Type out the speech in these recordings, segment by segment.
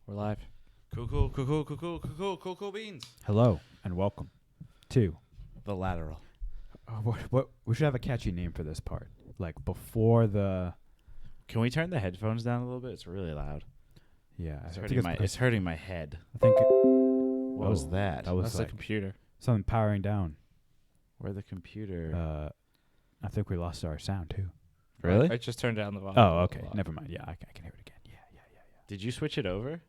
We're live. Cool beans. Hello and welcome to The lateral. what we should have a catchy name for this part. Like before the Can we turn the headphones down a little bit? It's really loud. It's hurting my head. I think What was that? That was That's like the computer. something powering down. Where the computer? I think we lost our sound too. Really? I just turned down the volume. Oh, okay. Never mind. Yeah, I can hear it again. Yeah. Did you switch it over?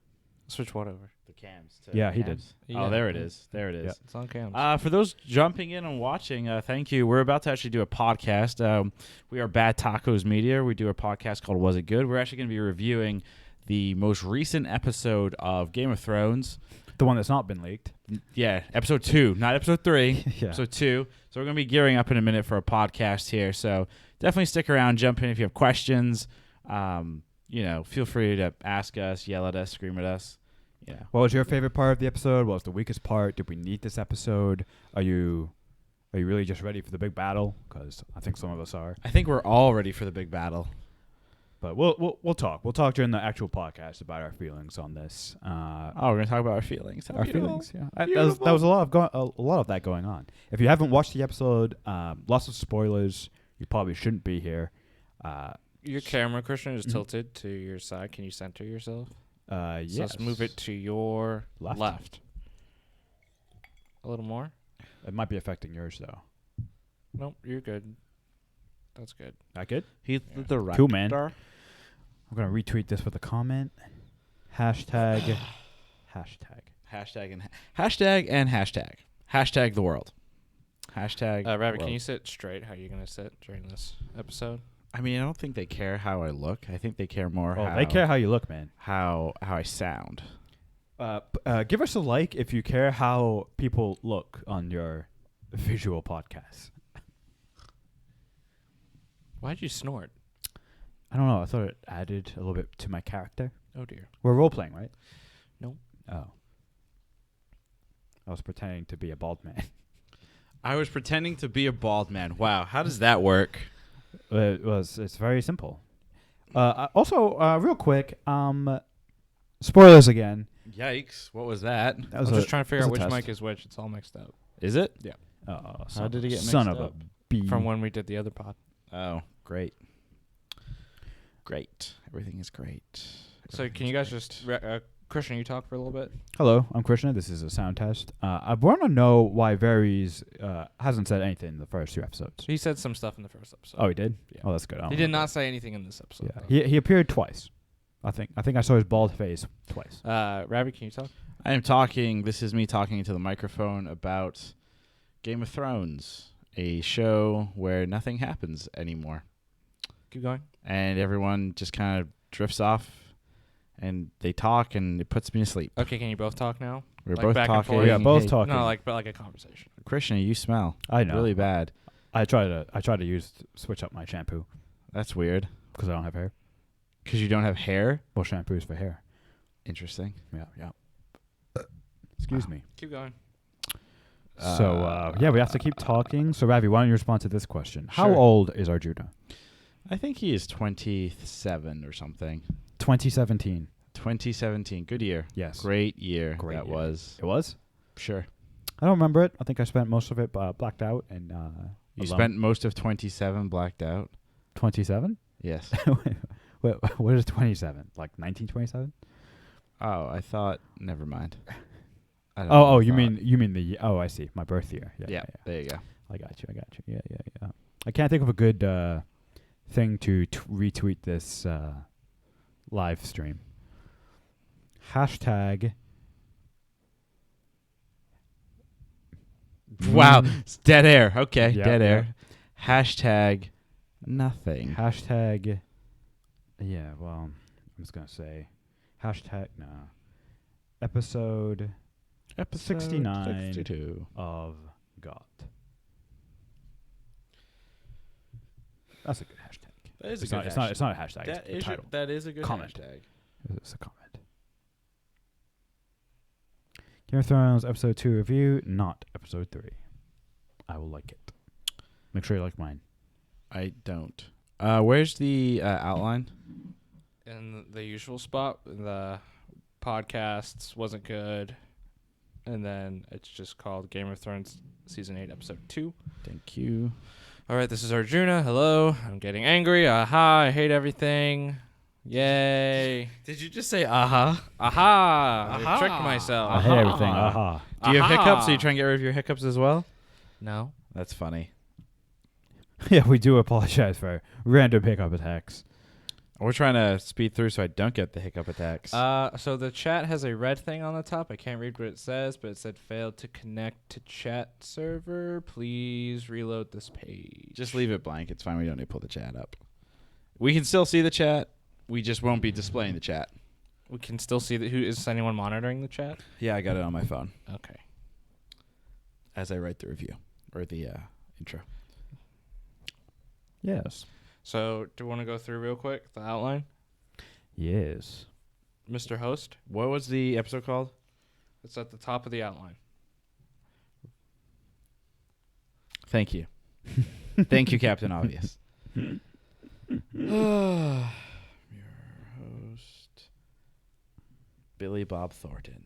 Switch what over? The cams. Yeah, he did. Yeah. Oh, there it is. There it is. Yeah. It's on cam. For those jumping in and watching, thank you. We're about to actually do a podcast. We are Bad Tacos Media. We do a podcast called Was It Good? We're actually going to be reviewing the most recent episode of Game of Thrones. The one that's not been leaked. Yeah, episode 2, not episode 3. Yeah. Episode 2. So we're going to be gearing up in a minute for a podcast here. So definitely stick around, jump in if you have questions. Feel free to ask us, yell at us, scream at us. Yeah. What was your favorite part of the episode? What was the weakest part? Did we need this episode? Are you really just ready for the big battle? Because I think some of us are. I think we're all ready for the big battle. But we'll talk. We'll talk during the actual podcast about our feelings on this. We're going to talk about our feelings. Our feelings, yeah. That was a lot of that going on. If you haven't watched the episode, lots of spoilers. You probably shouldn't be here. Your camera, Christian, is tilted to your side. Can you center yourself? Yes. So let's move it to your Left. A little more? It might be affecting yours though. Nope, you're good. That's good. That good? He's the director. Cool, man. I'm gonna retweet this with a comment. Hashtag. Hashtag the world. Hashtag. Rabbit, world. can you sit straight? How are you going to sit during this episode? I mean, I don't think they care how I look. I think they care more They care how you look, man. how I sound. Give us a like if you care how people look on your visual podcast. Why'd you snort? I don't know. I thought it added a little bit to my character. Oh, dear. We're role playing, right? Nope. Oh. I was pretending to be a bald man. I was pretending to be a bald man. Wow, how does that work? It's very simple. Also, real quick, spoilers again. Yikes! What was that? I'm just trying to figure out which test. mic mic is which. It's all mixed up. Is it? Yeah. How did it get son mixed of up? a bee? From when we did the other pod. Oh, great. Great. Everything is great. So can you guys just... Christian, you talk for a little bit? Hello, I'm Krishna. This is a sound test. I want to know why Varys hasn't said anything in the first 2 episodes. He said some stuff in the first episode. Oh, he did? Yeah. Oh, that's good. He did not say anything in this episode. Yeah, he appeared twice. I think I saw his bald face twice. Rabbit, can you talk? I am talking. This is me talking into the microphone about Game of Thrones, a show where nothing happens anymore, Keep going. and everyone just kind of drifts off, and they talk, and it puts me to sleep. Okay, can you both talk now? We're Like both back and talking. forth? Yeah, both Hey, talking. No, but like a conversation. Krishna, you smell I know. really bad. I try to switch up my shampoo That's weird. because I don't have hair. Because you don't have hair? Well, shampoo is for hair. Interesting. Yeah. Excuse me. Keep going. So, we have to keep talking. So, Ravi, why don't you respond to this question? How Sure. old is Arjuna? I think he is 27 or something. 2017. 2017. Good year. Yes. Great year. Great that year. was. It was? Sure. I don't remember it. I think I spent most of it blacked out. And You alone. spent most of 27 blacked out? 27? Yes. Wait, what is 27? Like 1927? Oh, I thought. Never mind. I don't know Oh, what I you thought. mean the? Oh, I see. My birth year. Yeah, there you go. I got you. Yeah. I can't think of a good thing to retweet this live stream. Hashtag. Wow. It's dead air. Okay, Yeah, dead yeah. air. Hashtag nothing. Hashtag. Yeah, well, I'm just going to say. Hashtag, no. Episode 69 62. of God. That's a good hashtag. That is It's not a hashtag. That It's a is, title. that is a good Comment. hashtag. It's a comment. Game of Thrones episode 2 review, not episode 3. I will like it. Make sure you like mine. I don't. Where's the outline? In the usual spot, the podcasts wasn't good. And then it's just called Game of Thrones Season 8, Episode 2. Thank you. All right, this is Arjuna. Hello. I'm getting angry. Aha, I hate everything. Yay. Did you just say aha? Aha. I tricked myself. I hate everything. Aha. Do you have Aha. hiccups? Are you trying to get rid of your hiccups as well? No. That's funny. Yeah, we do apologize for random hiccup attacks. We're trying to speed through so I don't get the hiccup attacks. So the chat has a red thing on the top. I can't read what it says, but it said failed to connect to chat server. Please reload this page. Just leave it blank. It's fine. We don't need to pull the chat up. We can still see the chat. We just won't be displaying the chat. We can still see that. Is anyone monitoring the chat? Yeah, I got it on my phone Okay. as I write the review or the intro. Yes. So do you want to go through real quick the outline, Yes. Mr. Host? What was the episode called? It's at the top of the outline. Thank you. Thank you, Captain Obvious. Your host, Billy Bob Thornton.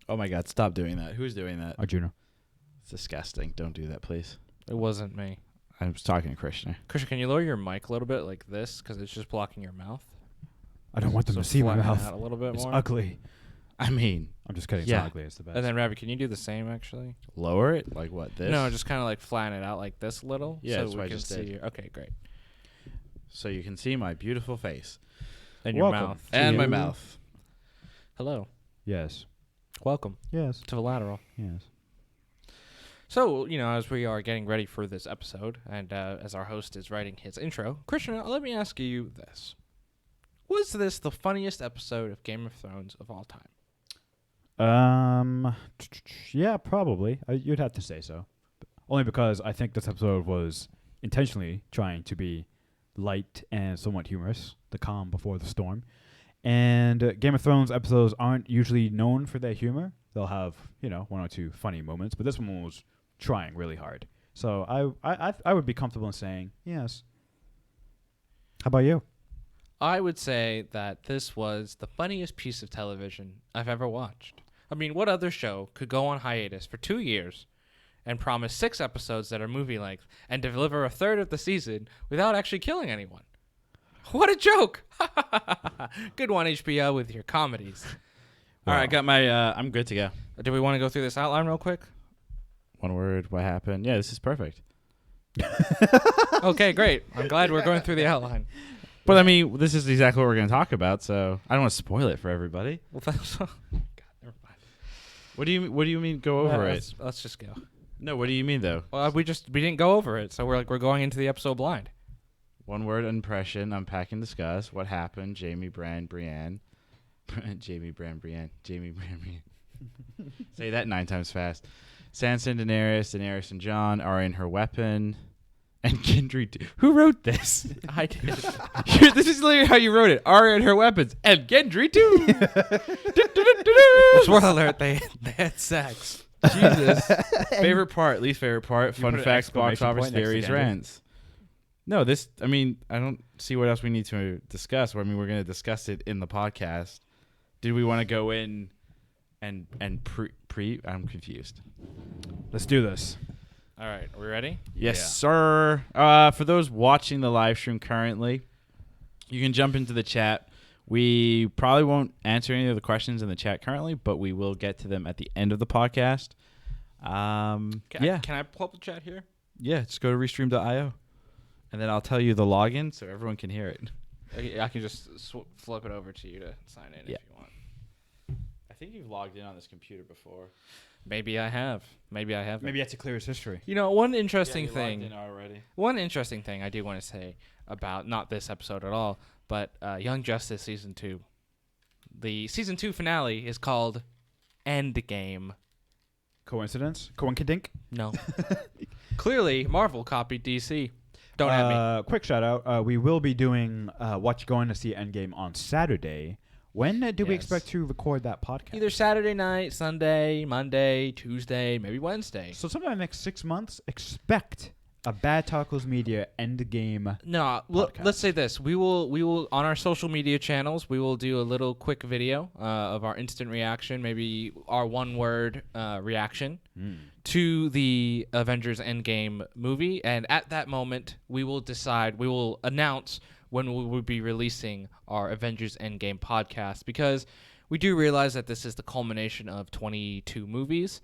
Oh my God, stop doing that. Who's doing that? Arjuna. It's disgusting. Don't do that, please. It wasn't me. I was talking to Krishna. Christian, can you lower your mic a little bit like this? Because it's just blocking your mouth. I don't want them So to see my flatten mouth. out a little bit It's more. ugly. I mean, I'm just kidding. It's Yeah. not ugly. It's the best. And then, Ravi, can you do the same, actually? lower it? Like what, this? No, just kind of like flatten it out like this a little. Yeah, so that's we what I can just see did. your- Okay, great. So you can see my beautiful face. And your Welcome. mouth. And my you. mouth. Hello. Yes. Welcome Yes. to the Lateral. Yes. So, as we are getting ready for this episode, and as our host is writing his intro, Christian, let me ask you this. Was this the funniest episode of Game of Thrones of all time? Yeah, probably. You'd have to say so. Only because I think this episode was intentionally trying to be light and somewhat humorous, the calm before the storm. And Game of Thrones episodes aren't usually known for their humor. They'll have, one or two funny moments, but this one was trying really hard. So I would be comfortable in saying yes. How about you? I would say that this was the funniest piece of television I've ever watched. I mean, what other show could go on hiatus for 2 years and promise 6 episodes that are movie length and deliver a third of the season without actually killing anyone? What a joke! Good one, HBO, with your comedies. All right, I got my. I'm good to go. Do we want to go through this outline real quick? One word. What happened? Yeah, this is perfect. Okay, great. I'm glad we're going through the outline. But I mean, this is exactly what we're going to talk about, so I don't want to spoil it for everybody. Well, that's, God, never mind. What do you mean? Go over it? Let's just go. No, what do you mean though? Well, we didn't go over it, so we're going into the episode blind. One word impression. Unpack and discuss. What happened? Jamie Brand Brienne. Jamie Brand Brienne. Jamie Brand Brienne. Say that 9 times fast. Sansa and Daenerys and Jon are in her weapon. And Gendry. Who wrote this? I did. This is literally how you wrote it. Arya and her weapons. And Gendry too. Spoiler alert, they had sex. Jesus. Favorite part, least favorite part, You fun put an facts, box exclamation office point next to theories, Gendry? rants. No, I don't see what else we need to discuss. We're going to discuss it in the podcast. Did we want to go in and I'm confused. Let's do this. All right, are we ready? Yes, Yeah. sir. For those watching the live stream currently, you can jump into the chat. We probably won't answer any of the questions in the chat currently, but we will get to them at the end of the podcast. Can I pull up the chat here? Yeah, just go to restream.io, and then I'll tell you the login so everyone can hear it. I can just flip it over to you to sign in Yeah. if you want. I think you've logged in on this computer before. Maybe I have. Maybe I haven't. Maybe you have to clear his history. One interesting thing. Logged in already. One interesting thing I do want to say about not this episode at all, but Young Justice Season 2. The Season 2 finale is called Endgame. Coincidence? Coinkydink? No. Clearly, Marvel copied DC. Don't at me. Quick shout out. We will be doing Watch Going to See Endgame on Saturday When do we Yes. expect to record that podcast? Either Saturday night, Sunday, Monday, Tuesday, maybe Wednesday. So sometime in the next 6 months, expect a Bad Tacos Media Endgame. No, podcast. let's say this. We will on our social media channels, we will do a little quick video of our instant reaction, maybe our one-word reaction to the Avengers Endgame movie. And at that moment, we will announce when we will be releasing our Avengers Endgame podcast, because we do realize that this is the culmination of 22 movies.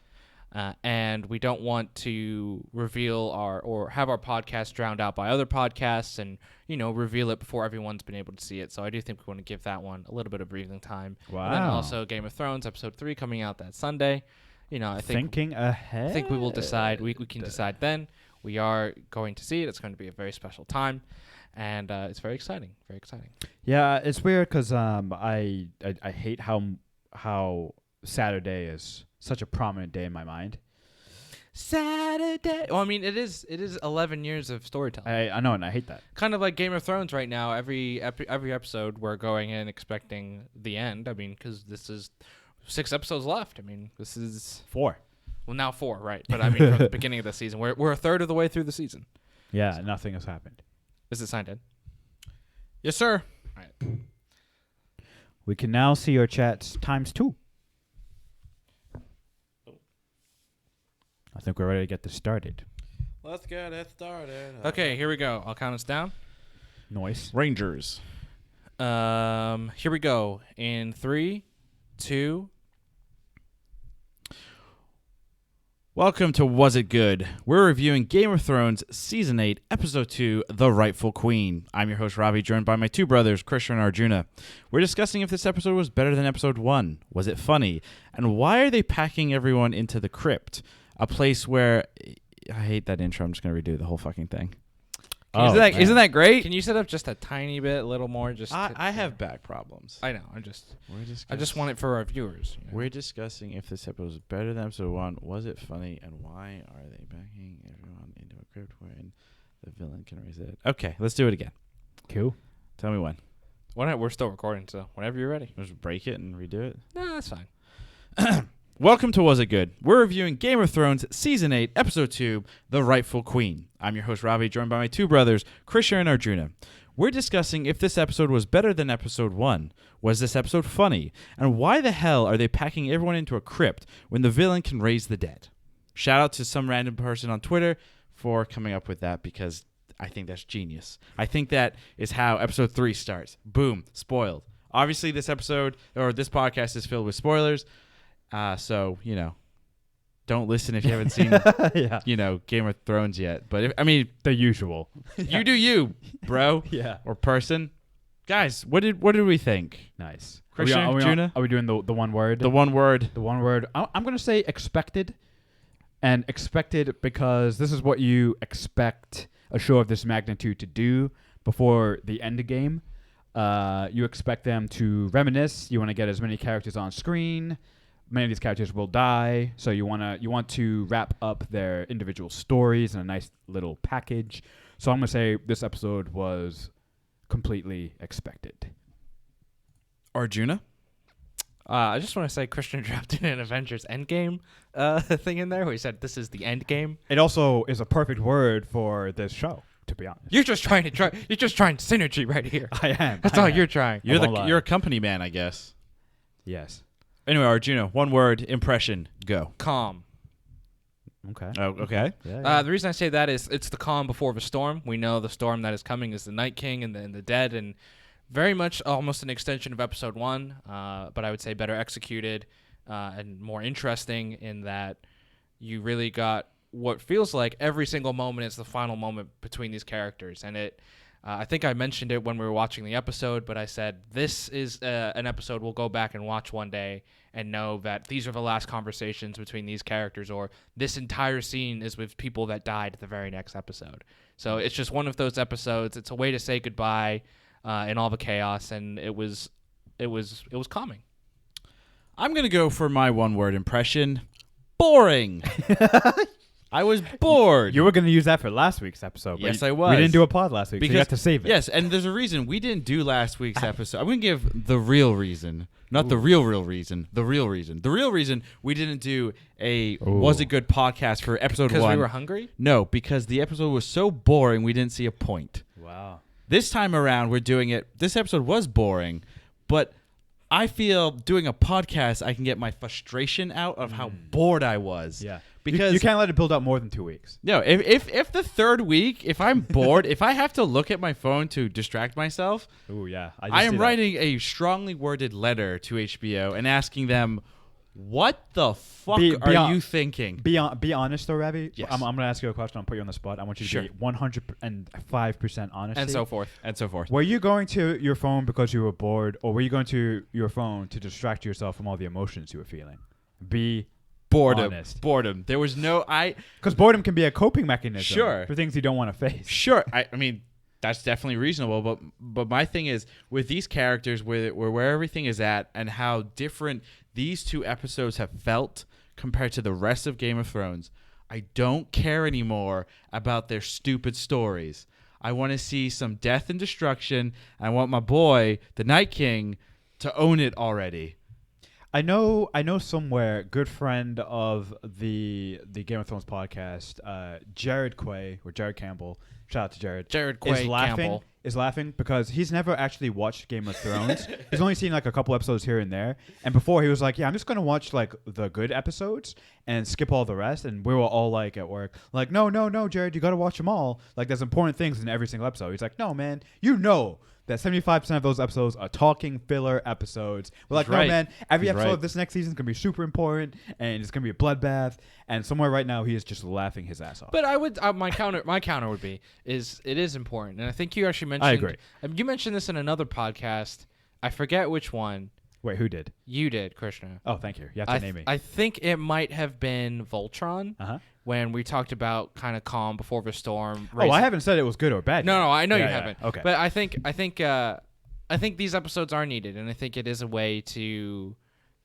And we don't want to reveal or have our podcast drowned out by other podcasts and, reveal it before everyone's been able to see it. So I do think we want to give that one a little bit of breathing time. Wow. And then also Game of Thrones episode 3 coming out that Sunday. I think Thinking ahead. I think we will decide. We can decide then. We are going to see it. It's going to be a very special time, and it's very exciting. Very exciting. Yeah, it's weird because I hate how Saturday is such a prominent day in my mind. Saturday. Well, I mean, it is 11 years of storytelling. I know, and I hate that. Kind of like Game of Thrones right now. Every episode, we're going in expecting the end. I mean, because this is 6 episodes left. I mean, this is 4. well now 4, right? But I mean, from the beginning of the season, we're a third of the way through the season. Yeah, nothing has happened. Is it signed in? Yes, sir. All right. We can now see your chats ×2. I think we're ready to get this started. Let's get it started. Okay, here we go. I'll count us down. Noise. Rangers. Here we go. In 3, 2. Welcome to Was It Good? We're reviewing Game of Thrones Season 8, Episode 2, The Rightful Queen. I'm your host, Ravi, joined by my 2 brothers, Krishna and Arjuna. We're discussing if this episode was better than Episode 1. Was it funny? And why are they packing everyone into the crypt? A place where... I hate that intro. I'm just going to redo the whole fucking thing. Isn't that great? Can you set up just a tiny bit, a little more? I have back problems. I know. I just want We're it for our viewers. We're discussing if this episode was better than Episode 1. Was it funny? And why are they packing everyone into a crypt wherein the villain can raise it? Okay, let's do it again. Cool. Tell me when. We're still recording, so whenever you're ready. Just break it and redo it. No, that's fine. Welcome to Was It Good? We're reviewing Game of Thrones Season 8, Episode 2, The Rightful Queen. I'm your host, Ravi, joined by my 2 brothers, Krishna and Arjuna. We're discussing if this episode was better than Episode 1. Was this episode funny? And why the hell are they packing everyone into a crypt when the villain can raise the dead? Shout out to some random person on Twitter for coming up with that, because I think that's genius. I think that is how Episode 3 starts. Boom. Spoiled. Obviously, this episode, or this podcast, is filled with spoilers. So, don't listen if you haven't seen, Game of Thrones yet. But, The usual. you do you, bro. Yeah. Or person. Guys, what did we think? Nice. Krishna, Arjuna? Are we doing the one word? The one word. The one word. I'm going to say expected. And expected because this is what you expect a show of this magnitude to do before the end game. You expect them to reminisce. You want to get as many characters on screen. Many of these characters will die, so you want to wrap up their individual stories in a nice little package. So I'm going to say this episode was completely expected. Arjuna? I just want to say Christian dropped in an Avengers Endgame thing in there where he said this is the end game. It also is a perfect word for this show, to be honest. You're just trying synergy right here. I am. That's all you're trying. You're a company man, I guess. Yes. Anyway, Arjuna, one word, impression, go. Calm. Okay. Oh, okay. Yeah. The reason I say that is it's the calm before the storm. We know the storm that is coming is the Night King and the dead, and very much almost an extension of Episode 1, but I would say better executed and more interesting in that you really got what feels like every single moment is the final moment between these characters. And I think I mentioned it when we were watching the episode, but I said this is an episode we'll go back and watch one day and know that these are the last conversations between these characters, or this entire scene is with people that died at the very next episode. So it's just one of those episodes. It's a way to say goodbye in all the chaos, and it was calming. I'm going to go for my one-word impression, boring. I was bored. You were going to use that for last week's episode. Yes, but I was. We didn't do a pod last week, so you have to save it. Yes, and there's a reason we didn't do last week's episode. I'm going to give the real reason. Not the real reason. The real reason. The real reason we didn't do a Was It Good podcast for episode 1. Because we were hungry? No, because the episode was so boring we didn't see a point. Wow. This time around we're doing it. This episode was boring, but I feel doing a podcast I can get my frustration out of how bored I was. Yeah. Because you can't let it build up more than 2 weeks. No, if the third week, if I'm bored, if I have to look at my phone to distract myself, Oh yeah. I am writing a strongly worded letter to HBO and asking them, what the fuck are you thinking? Be honest though, Ravi. Yes. I'm going to ask you a question. I'll put you on the spot. I want you to be 105% honest. And so forth. And so forth. Were you going to your phone because you were bored, or were you going to your phone to distract yourself from all the emotions you were feeling? Be honest. Boredom. There was no because boredom can be a coping mechanism. Sure. For things you don't want to face. Sure. I mean, that's definitely reasonable. But my thing is with these characters, where everything is at, and how different these 2 episodes have felt compared to the rest of Game of Thrones, I don't care anymore about their stupid stories. I want to see some death and destruction. I want my boy, the Night King, to own it already. I know somewhere, good friend of the Game of Thrones podcast, Jared Quay or Jared Campbell. Shout out to Jared. Jared Quay Campbell is laughing because he's never actually watched Game of Thrones. He's only seen like a couple episodes here and there. And before he was like, yeah, I'm just going to watch like the good episodes and skip all the rest. And we were all like at work, like, no, Jared, you got to watch them all. Like there's important things in every single episode. He's like, no, man, you know that 75% of those episodes are talking filler episodes. We're like, no, man, every episode of this next season is going to be super important and it's going to be a bloodbath. And somewhere right now, he is just laughing his ass off. But I would my counter would be it is important, and I think you actually mentioned. I agree. You mentioned this in another podcast. I forget which one. Wait, who did? You did, Krishna. Oh, thank you. You have to name me. I think it might have been Voltron when we talked about kind of calm before the storm. Oh, I haven't said it was good or bad. No, I know you haven't. Okay. But I think these episodes are needed, and I think it is a way to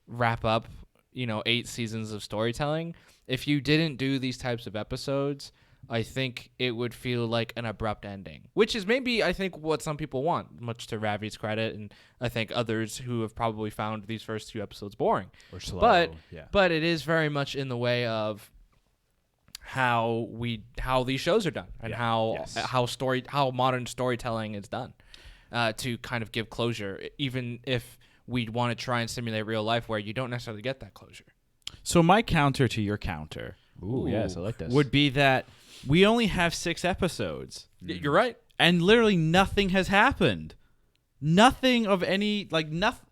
wrap up, 8 seasons of storytelling. If you didn't do these types of episodes, I think it would feel like an abrupt ending, which is maybe, I think, what some people want, much to Ravi's credit, and I think others who have probably found these first 2 episodes boring. Or slow. But it is very much in the way of how these shows are done and how modern storytelling is done, to kind of give closure, even if we want to try and simulate real life where you don't necessarily get that closure. So my counter to your counter yes, I like this. would be that we only have 6 episodes. You're right. And literally nothing has happened. Nothing of any, nothing.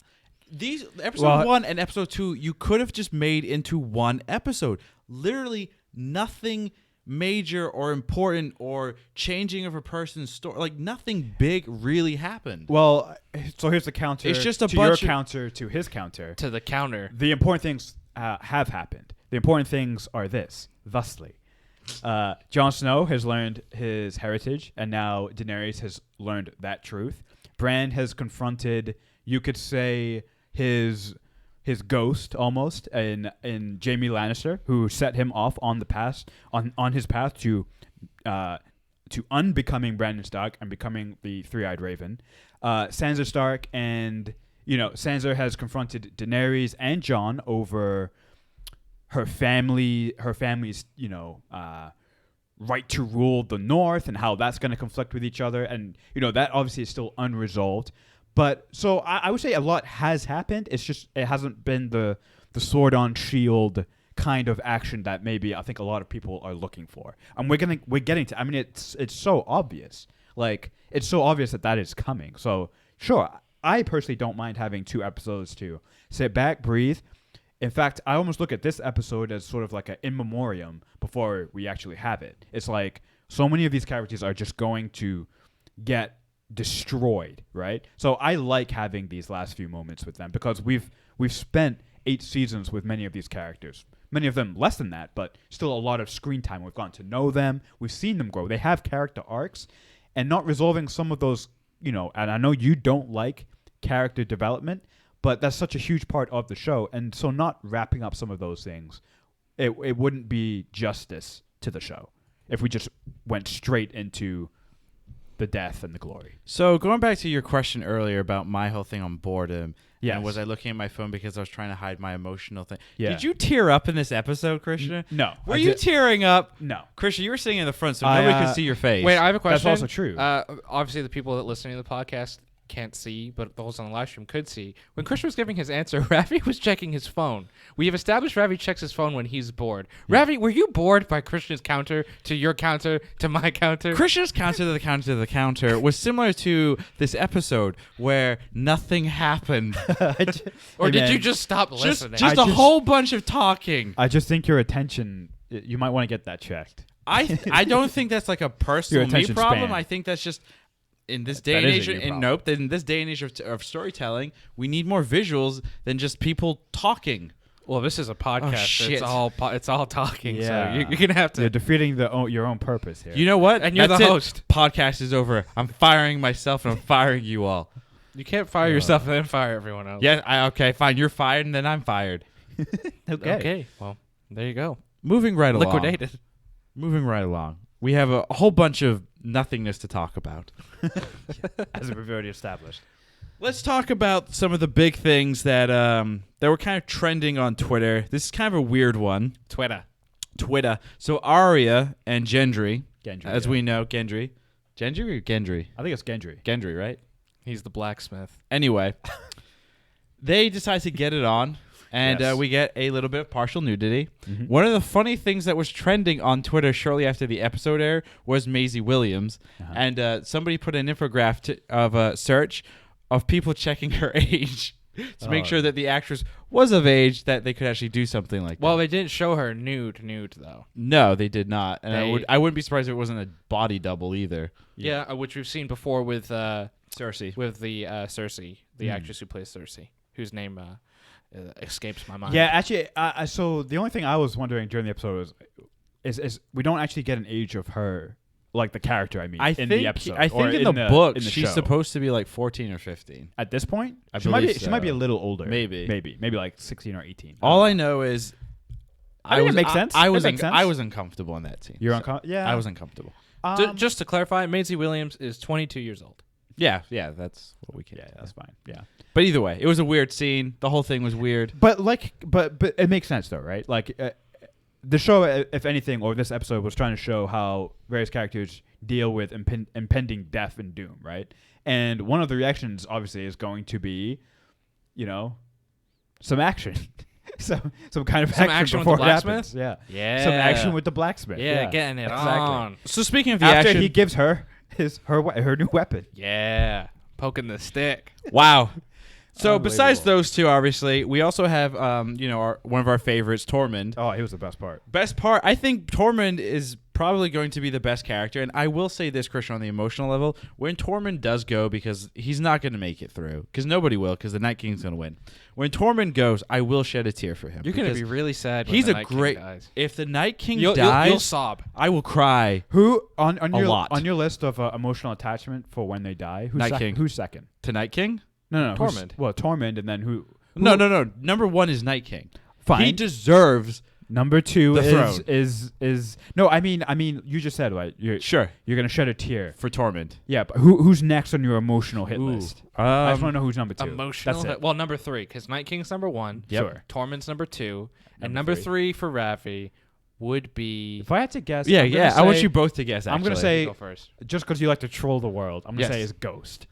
These episode 1 and episode 2, you could have just made into one episode. Literally nothing major or important or changing of a person's story. Like nothing big really happened. Well, so here's the counter. It's just a to bunch your counter to his counter. To the counter. The important things have happened. The important things are this. Thusly, Jon Snow has learned his heritage, and now Daenerys has learned that truth. Bran has confronted, you could say, his ghost almost in Jaime Lannister, who set him off on the path on his path to unbecoming Brandon Stark and becoming the Three-Eyed Raven. Sansa Stark and Sansa has confronted Daenerys and Jon over her family's right to rule the North and how that's going to conflict with each other, and that obviously is still unresolved. But so I would say a lot has happened. It's just it hasn't been the sword on shield kind of action that maybe I think a lot of people are looking for. And we're getting to. I mean, it's so obvious. Like it's so obvious that is coming. So sure, I personally don't mind having 2 episodes to sit back, breathe. In fact, I almost look at this episode as sort of like an in memoriam before we actually have it. It's like so many of these characters are just going to get destroyed, right? So I like having these last few moments with them because we've spent 8 seasons with many of these characters. Many of them less than that, but still a lot of screen time. We've gotten to know them. We've seen them grow. They have character arcs, and not resolving some of those, and I know you don't like character development, but that's such a huge part of the show. And so not wrapping up some of those things, it wouldn't be justice to the show if we just went straight into the death and the glory. So going back to your question earlier about my whole thing on boredom, Yes. and was I looking at my phone because I was trying to hide my emotional thing? Yeah. Did you tear up in this episode, Christian? No. Were I you did- tearing up? No. Christian, you were sitting in the front, so I, nobody could see your face. Wait, I have a question. That's also true. Obviously, the people that listening to the podcast can't see, but those on the live stream could see. When Christian was giving his answer, Ravi was checking his phone. We have established Ravi checks his phone when he's bored. Ravi, were you bored by Christian's counter to your counter to my counter? Christian's counter to the counter to the counter was similar to this episode where nothing happened. Or Hey, did man, you just stop listening? Just a whole bunch of talking. I just think your attention, you might want to get that checked. I don't think that's like a personal me attention problem. span. I think that's just in this day That and is age. a you And problem. nope, in this day and age of storytelling, we need more visuals than just people talking. Well, this is a podcast. shit. It's all talking. Yeah. So you're gonna have to. You're defeating your own purpose here. You know what? And you're That's the it. host. Podcast is over. I'm firing myself and I'm firing you all. You can't fire yourself and then fire everyone else. Yeah, okay, fine. You're fired and then I'm fired. Okay. Well, there you go. Moving right along. Liquidated. Moving right along. We have a whole bunch of nothingness to talk about. As we've already established. Let's talk about some of the big things that were kind of trending on Twitter. This is kind of a weird one. Twitter. So Arya and Gendry, Gendry, as yeah. we know, Gendry or Gendry? I think it's Gendry. Gendry, right? He's the blacksmith. Anyway, they decide to get it on, and Yes. we get a little bit of partial nudity. Mhm. One of the funny things that was trending on Twitter shortly after the episode aired was Maisie Williams, Uh-huh. and somebody put an infographic of a search of people checking her age to make Oh. sure that the actress was of age, that they could actually do something like Well, that. they didn't show her nude though. No, they did not, and They- I wouldn't be surprised if it wasn't a body double either. Yeah, which we've seen before with Cersei. the Cersei, the actress who plays Cersei, whose name escapes my mind. Yeah, actually, so the only thing I was wondering during the episode is we don't actually get an age of her, like the character. In the episode. I or think in the book in the she's show. supposed to be like 14 or 15. At this point, I she might believe be. She might be a so. little older. Maybe. maybe like 16 or 18. All I know is I think it makes sense. I It was makes sense. I was uncomfortable in that scene. You're So uncomfortable. Yeah, I was uncomfortable. Just to clarify, Maisie Williams is 22 years old. Yeah, that's what we can. Yeah, that's fine. Yeah, But either way, it was a weird scene. The whole thing was weird. but it makes sense though, right? Like the show, if anything, or this episode was trying to show how various characters deal with impending death and doom, right? And one of the reactions, obviously, is going to be, some action. Some kind of Some action action with before the it happens. blacksmith? Yeah. Yeah. Some action with the blacksmith. Yeah, getting it exactly. on. So speaking of the After action, he gives her her new weapon. Yeah, poking the stick. wow. So besides Unbelievable. those two, obviously, we also have one of our favorites, Tormund. Oh, he was the best part. Best part, I think Tormund is probably going to be the best character, and I will say this, Christian, on the emotional level, when Tormund does go, because he's not going to make it through, because nobody will, because the Night King's going to win. When Tormund goes, I will shed a tear for him. You're gonna because be really sad. When he's the a Night King great. dies. If the Night King You'll dies, sob. I will cry. Who on A your lot. on your list of emotional attachment for when they die? Who's Night King. Who's second? To Night King? No, Tormund. Well, Tormund, and then who? No. Number one is Night King. Fine. He deserves. Number two The is, throne. is no. I mean, you just said right. Sure. You're gonna shed a tear. For Tormund. Yeah, but who's next on your emotional hit Ooh. list? I just want to know who's number two. Emotional. That's it. Well, number 3, because Night King's number 1. Yep. Sure. Tormund's number 2, and Number number 3 for Ravi would be. If I had to guess, Yeah, I'm gonna yeah. I want say- you both to guess, actually. I'm gonna say Go first. just because you like to troll the world, I'm gonna Yes. say is Ghost.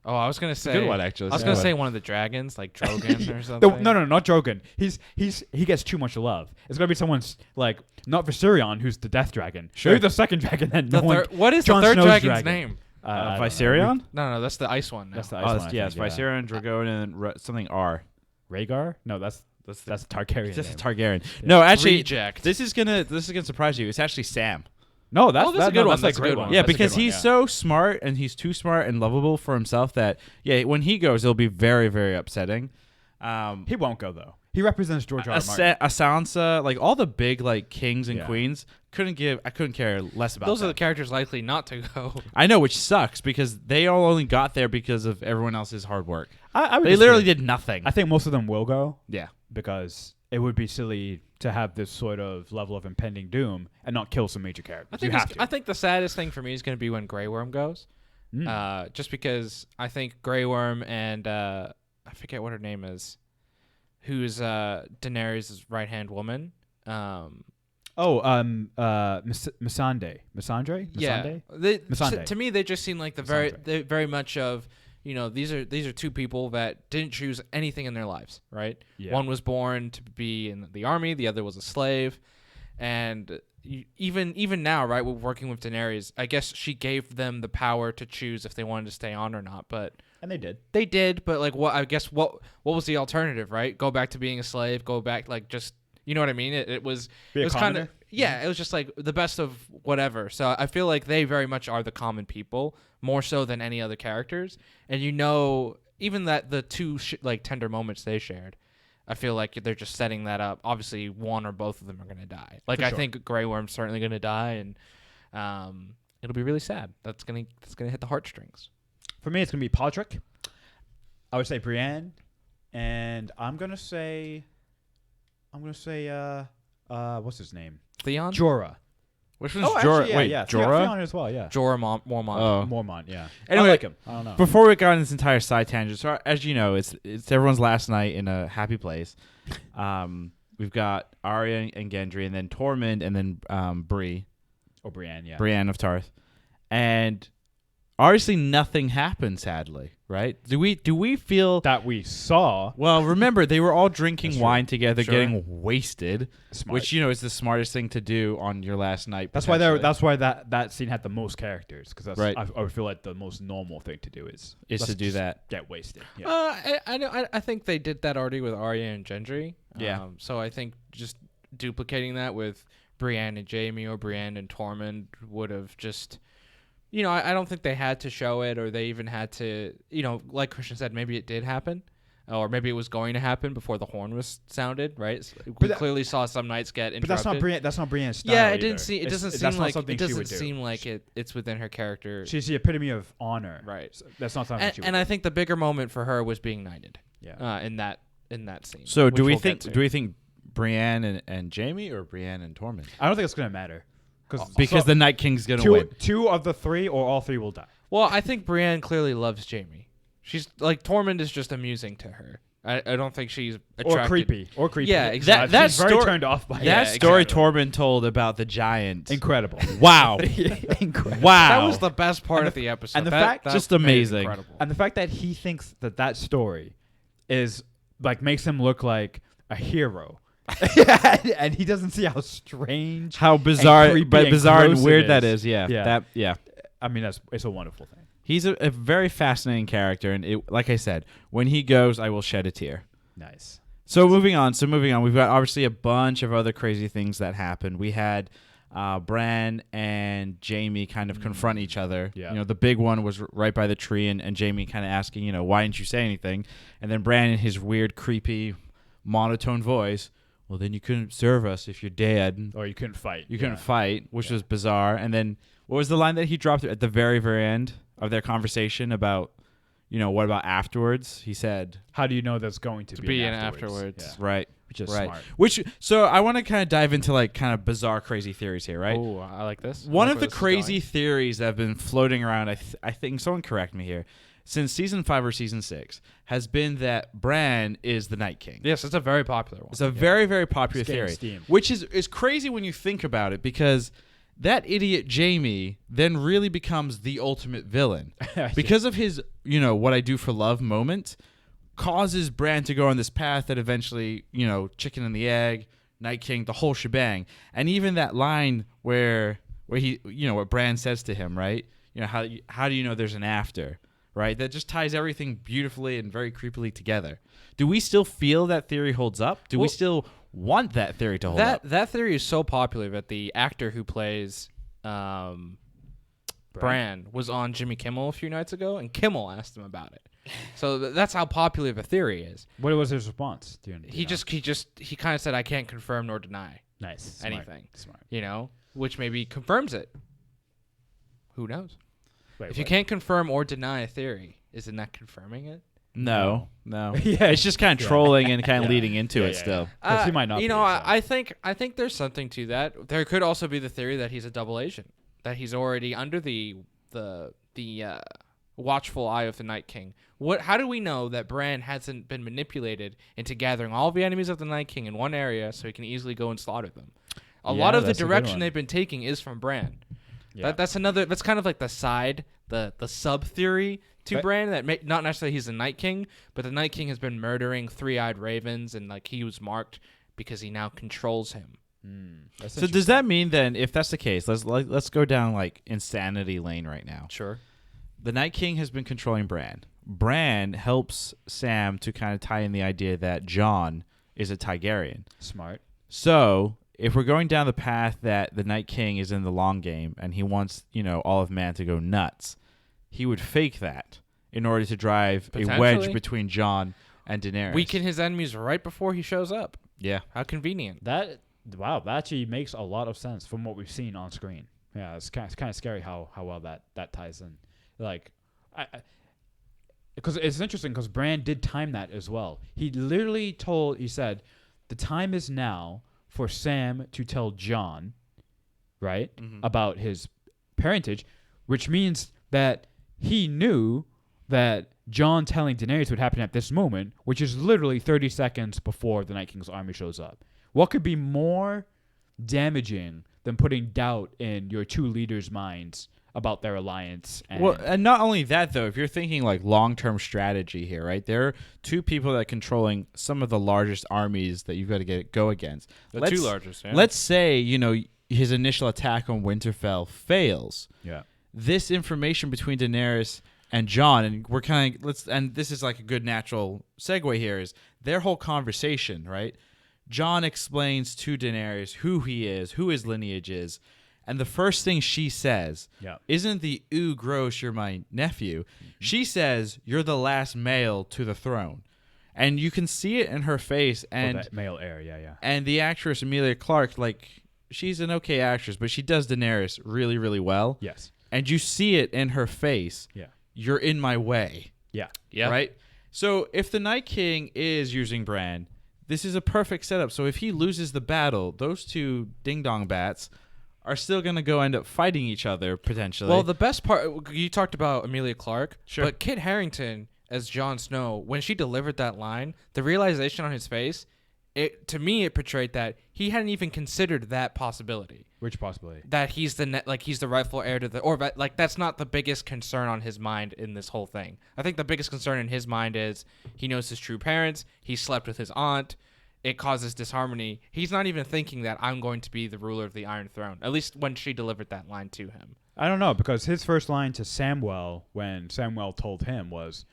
Oh, I was gonna say. good one, actually. I was It's a gonna good say one of the dragons, like Drogon or something. No, not Drogon. He gets too much love. It's gonna be someone's like not Viserion, who's the Death Dragon. Sure. Maybe the second dragon. Then The no one. what is Jon the third Snow's dragon's dragon. name? I don't know. Viserion? No, that's the ice one. Now. That's the ice Oh, one. that's, I yeah, it's think, Viserion, Drogon, and then something R. Rhaegar? No, that's Targaryen. Just name. Targaryen. No, actually, Reject. this is gonna surprise you. It's actually Sam. No, that's that's a good one. That's That's a a great good one. one. Yeah, That's a because good one, he's yeah. so smart and he's too smart and lovable for himself that when he goes, it'll be very, very upsetting. He won't go though. He represents George R. R. Martin. A Sansa, like all the big like kings and Yeah. queens, I couldn't care less about. Those are the them. characters likely not to go. I know, which sucks because they all only got there because of everyone else's hard work. I would They literally disagree. did nothing. I think most of them will go. Yeah. because it would be silly to have this sort of level of impending doom and not kill some major characters. I think I think the saddest thing for me is going to be when Grey Worm goes. Just because I think Grey Worm and I forget what her name is, who's Daenerys' right-hand woman. Missandei. Yeah. Missandei. To me, they just seem like they very much of, these are two people that didn't choose anything in their lives, right? Yeah. One was born to be in the army, the other was a slave, and even now, right, we're working with Daenerys, I guess she gave them the power to choose if they wanted to stay on or not, but And they did. they did. But like, what was the alternative, right? Go back to being a slave. Go back, like, just, you know what I mean? It was kind of, it was just like the best of whatever. So I feel like they very much are the common people, more so than any other characters. And even that the two tender moments they shared, I feel like they're just setting that up. Obviously, one or both of them are going to die. Like, I think Grey Worm's certainly going to die, and it'll be really sad. That's gonna hit the heartstrings. For me, it's gonna be Podrick. I would say Brienne, and I'm gonna say, what's his name? Theon? Jorah. Which one's Jorah? Wait, yeah. Jorah? Theon as well, yeah. Jorah Mormont. Mormont, yeah. Anyway, I like him. I don't know. Before we got on this entire side tangent, so as you know, it's everyone's last night in a happy place. We've got Arya and Gendry, and then Tormund, and then Bree. Or Brienne, yeah. Brienne of Tarth. And obviously nothing happened, sadly, right? Do we feel that we saw? Well, remember, they were all drinking That's wine together, Sure. getting wasted, Smart. which is the smartest thing to do on your last night. That's why that scene had the most characters, because that's Right. I would feel like the most normal thing to do is let's to do just that. get wasted. Yeah. I think they did that already with Arya and Gendry. Yeah. So I think just duplicating that with Brienne and Jaime or Brienne and Tormund would have just, I don't think they had to show it, or they even had to, like Christian said, maybe it did happen, or maybe it was going to happen before the horn was sounded, right? So we clearly saw some knights get interrupted. But that's not Brienne's style. Yeah, it either. doesn't seem like it's within her character. She's the epitome of honor. Right. So that's not something she would And do. I think the bigger moment for her was being knighted. Yeah. In that scene. So which do we we'll get think to. Brienne and Jaime or Brienne and Tormund? I don't think it's gonna matter. Because the Night King's gonna win. Two of the three, or all three, will die. Well, I think Brienne clearly loves Jaime. She's like, Tormund is just amusing to her. I don't think she's attracted. Or creepy. Yeah, exactly. That She's very story- turned off by That it. story exactly. Tormund told about the giant. Incredible. Wow. Incredible. Wow. That was the best part of the episode. and the That- fact- that just made it amazing. incredible. And the fact that he thinks that story is like makes him look like a hero. And he doesn't see how strange, How bizarre, creepy but and bizarre and gross it weird that is. is. Yeah. Yeah. I mean, it's a wonderful thing. He's a very fascinating character, and like I said, when he goes, I will shed a tear. Nice. So moving on, we've got obviously a bunch of other crazy things that happened. We had Bran and Jaime kind of confront each other. Yeah. The big one was right by the tree, and Jaime kind of asking, why didn't you say anything? And then Bran, in his weird, creepy, monotone voice, well, then you couldn't serve us if you're dead. Or you couldn't fight. You couldn't fight, which was bizarre. And then what was the line that he dropped at the very, very end of their conversation about, what about afterwards? He said, How do you know there's going to be an an afterwards. Yeah. right. Which is Right. smart. So I want to kind of dive into like kind of bizarre, crazy theories here, right? Oh, I like this. One I of like the where this is crazy going. theories that have been floating around, I think, someone correct me here, since season 5 or season 6, has been that Bran is the Night King. Yes, it's a very popular one. It's a very, very popular It's getting theory, steam. which is crazy when you think about it, because that idiot Jaime then really becomes the ultimate villain because of his, what I do for love moment, causes Bran to go on this path that eventually, chicken and the egg, Night King, the whole shebang. And even that line where he, what Bran says to him, right? How do you know there's an after, right? That just ties everything beautifully and very creepily together. Do we still feel that theory holds up? Do we still want that theory to hold up? That theory is so popular that the actor who plays Bran was on Jimmy Kimmel a few nights ago, and Kimmel asked him about it. So that's how popular the theory is. What was his response? He kind of said, "I can't confirm nor deny nice anything." Smart. Which maybe confirms it. Who knows? Wait, If you can't confirm or deny a theory, isn't that confirming it? No. Yeah. It's just kind of trolling and kind of leading into it yeah, still. 'Cause he might not You be, know, so. I think there's something to that. There could also be the theory that he's a double agent, that he's already under the watchful eye of the Night King. How do we know that Bran hasn't been manipulated into gathering all the enemies of the Night King in one area so he can easily go and slaughter them? A lot of the that's a good direction one. they've been taking is from Bran. Yeah. That's kind of like the side, the sub theory to But- Bran, that not necessarily he's the Night King, but the Night King has been murdering three-eyed ravens, and like he was marked because he now controls him. That's So does that mean then, if that's the case, let's go down like insanity lane right now. Sure. The Night King has been controlling Bran. Bran helps Sam to kind of tie in the idea that Jon is a Targaryen. smart? So if we're going down the path that the Night King is in the long game and he wants, all of man to go nuts, he would fake that in order to drive a wedge Potentially. between Jon and Daenerys. Weaken his enemies right before he shows up. Yeah. How convenient. That actually makes a lot of sense from what we've seen on screen. Yeah, it's kind of scary how well that ties in. Like, because it's interesting because Bran did time that as well. He literally he said, the time is now for Sam to tell Jon, right, about his parentage, which means that he knew that Jon telling Daenerys would happen at this moment, which is literally 30 seconds before the Night King's army shows up. What could be more damaging than putting doubt in your two leaders' minds about their alliance? And not only that, though, if you're thinking like long-term strategy here, right? There are two people that are controlling some of the largest armies that you've got to go against. The two largest, yeah. Let's say, his initial attack on Winterfell fails. yeah. This information between Daenerys and Jon, and we're kind of and this is like a good natural segue here, is their whole conversation, right? Jon explains to Daenerys who he is, who his lineage is, and the first thing she says isn't the "ooh, gross, you're my nephew." She says, "You're the last male to the throne," and you can see it in her face. And that male heir, yeah. and the actress Emilia Clarke, like, she's an okay actress, but she does Daenerys really, really well. Yes. And you see it in her face. Yeah. You're in my way. Yeah. Yeah. Right? So if the Night King is using Bran, this is a perfect setup. So if he loses the battle, those two ding-dong bats are still going to go end up fighting each other, potentially. Well, the best part, you talked about Emilia Clarke, Sure. but Kit Harington as Jon Snow, when she delivered that line, the realization on his face, to me it portrayed that he hadn't even considered that possibility. Which possibility? That he's he's the rightful heir to that's not the biggest concern on his mind in this whole thing. I think the biggest concern in his mind is he knows his true parents, he slept with his aunt, it causes disharmony. He's not even thinking that I'm going to be the ruler of the Iron Throne, at least when she delivered that line to him. I don't know, because his first line to Samwell when Samwell told him was,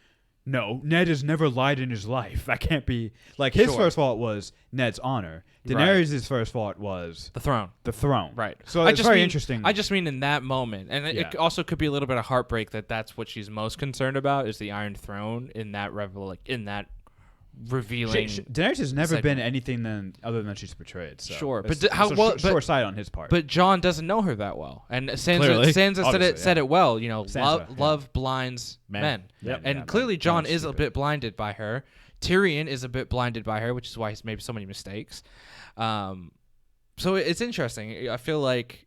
"No, Ned has never lied in his life. That can't be." Like, his Sure. first thought was Ned's honor. Right. Daenerys' first thought was The throne. the throne. Right. So I it's just very mean- interesting. I just mean in that moment. And it also could be a little bit of heartbreak that that's what she's most concerned about is the Iron Throne in that in that revealing. Daenerys has never segment. been anything other than she's portrayed. So Sure, it's- but how it's a well- short, short sight on his part. But Jon doesn't know her that well. And Clearly. Sansa Obviously, said it well. Sansa, Love blinds men. Yep. And Yeah, clearly men Jon are is a stupid. bit blinded by her. Tyrion is a bit blinded by her, which is why he's made so many mistakes. So it's interesting. I feel like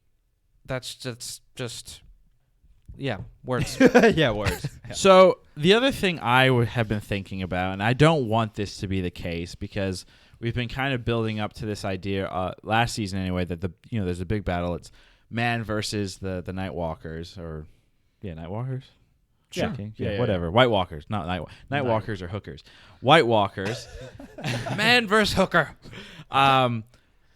that's just words. yeah, words. So the other thing I have been thinking about, and I don't want this to be the case because we've been kind of building up to this idea last season anyway that there's a big battle. It's man versus the Night Walkers Night Walkers. Sure. Checking. Yeah, Whatever. White Walkers, not Night Walkers are hookers. White Walkers. Man versus hooker.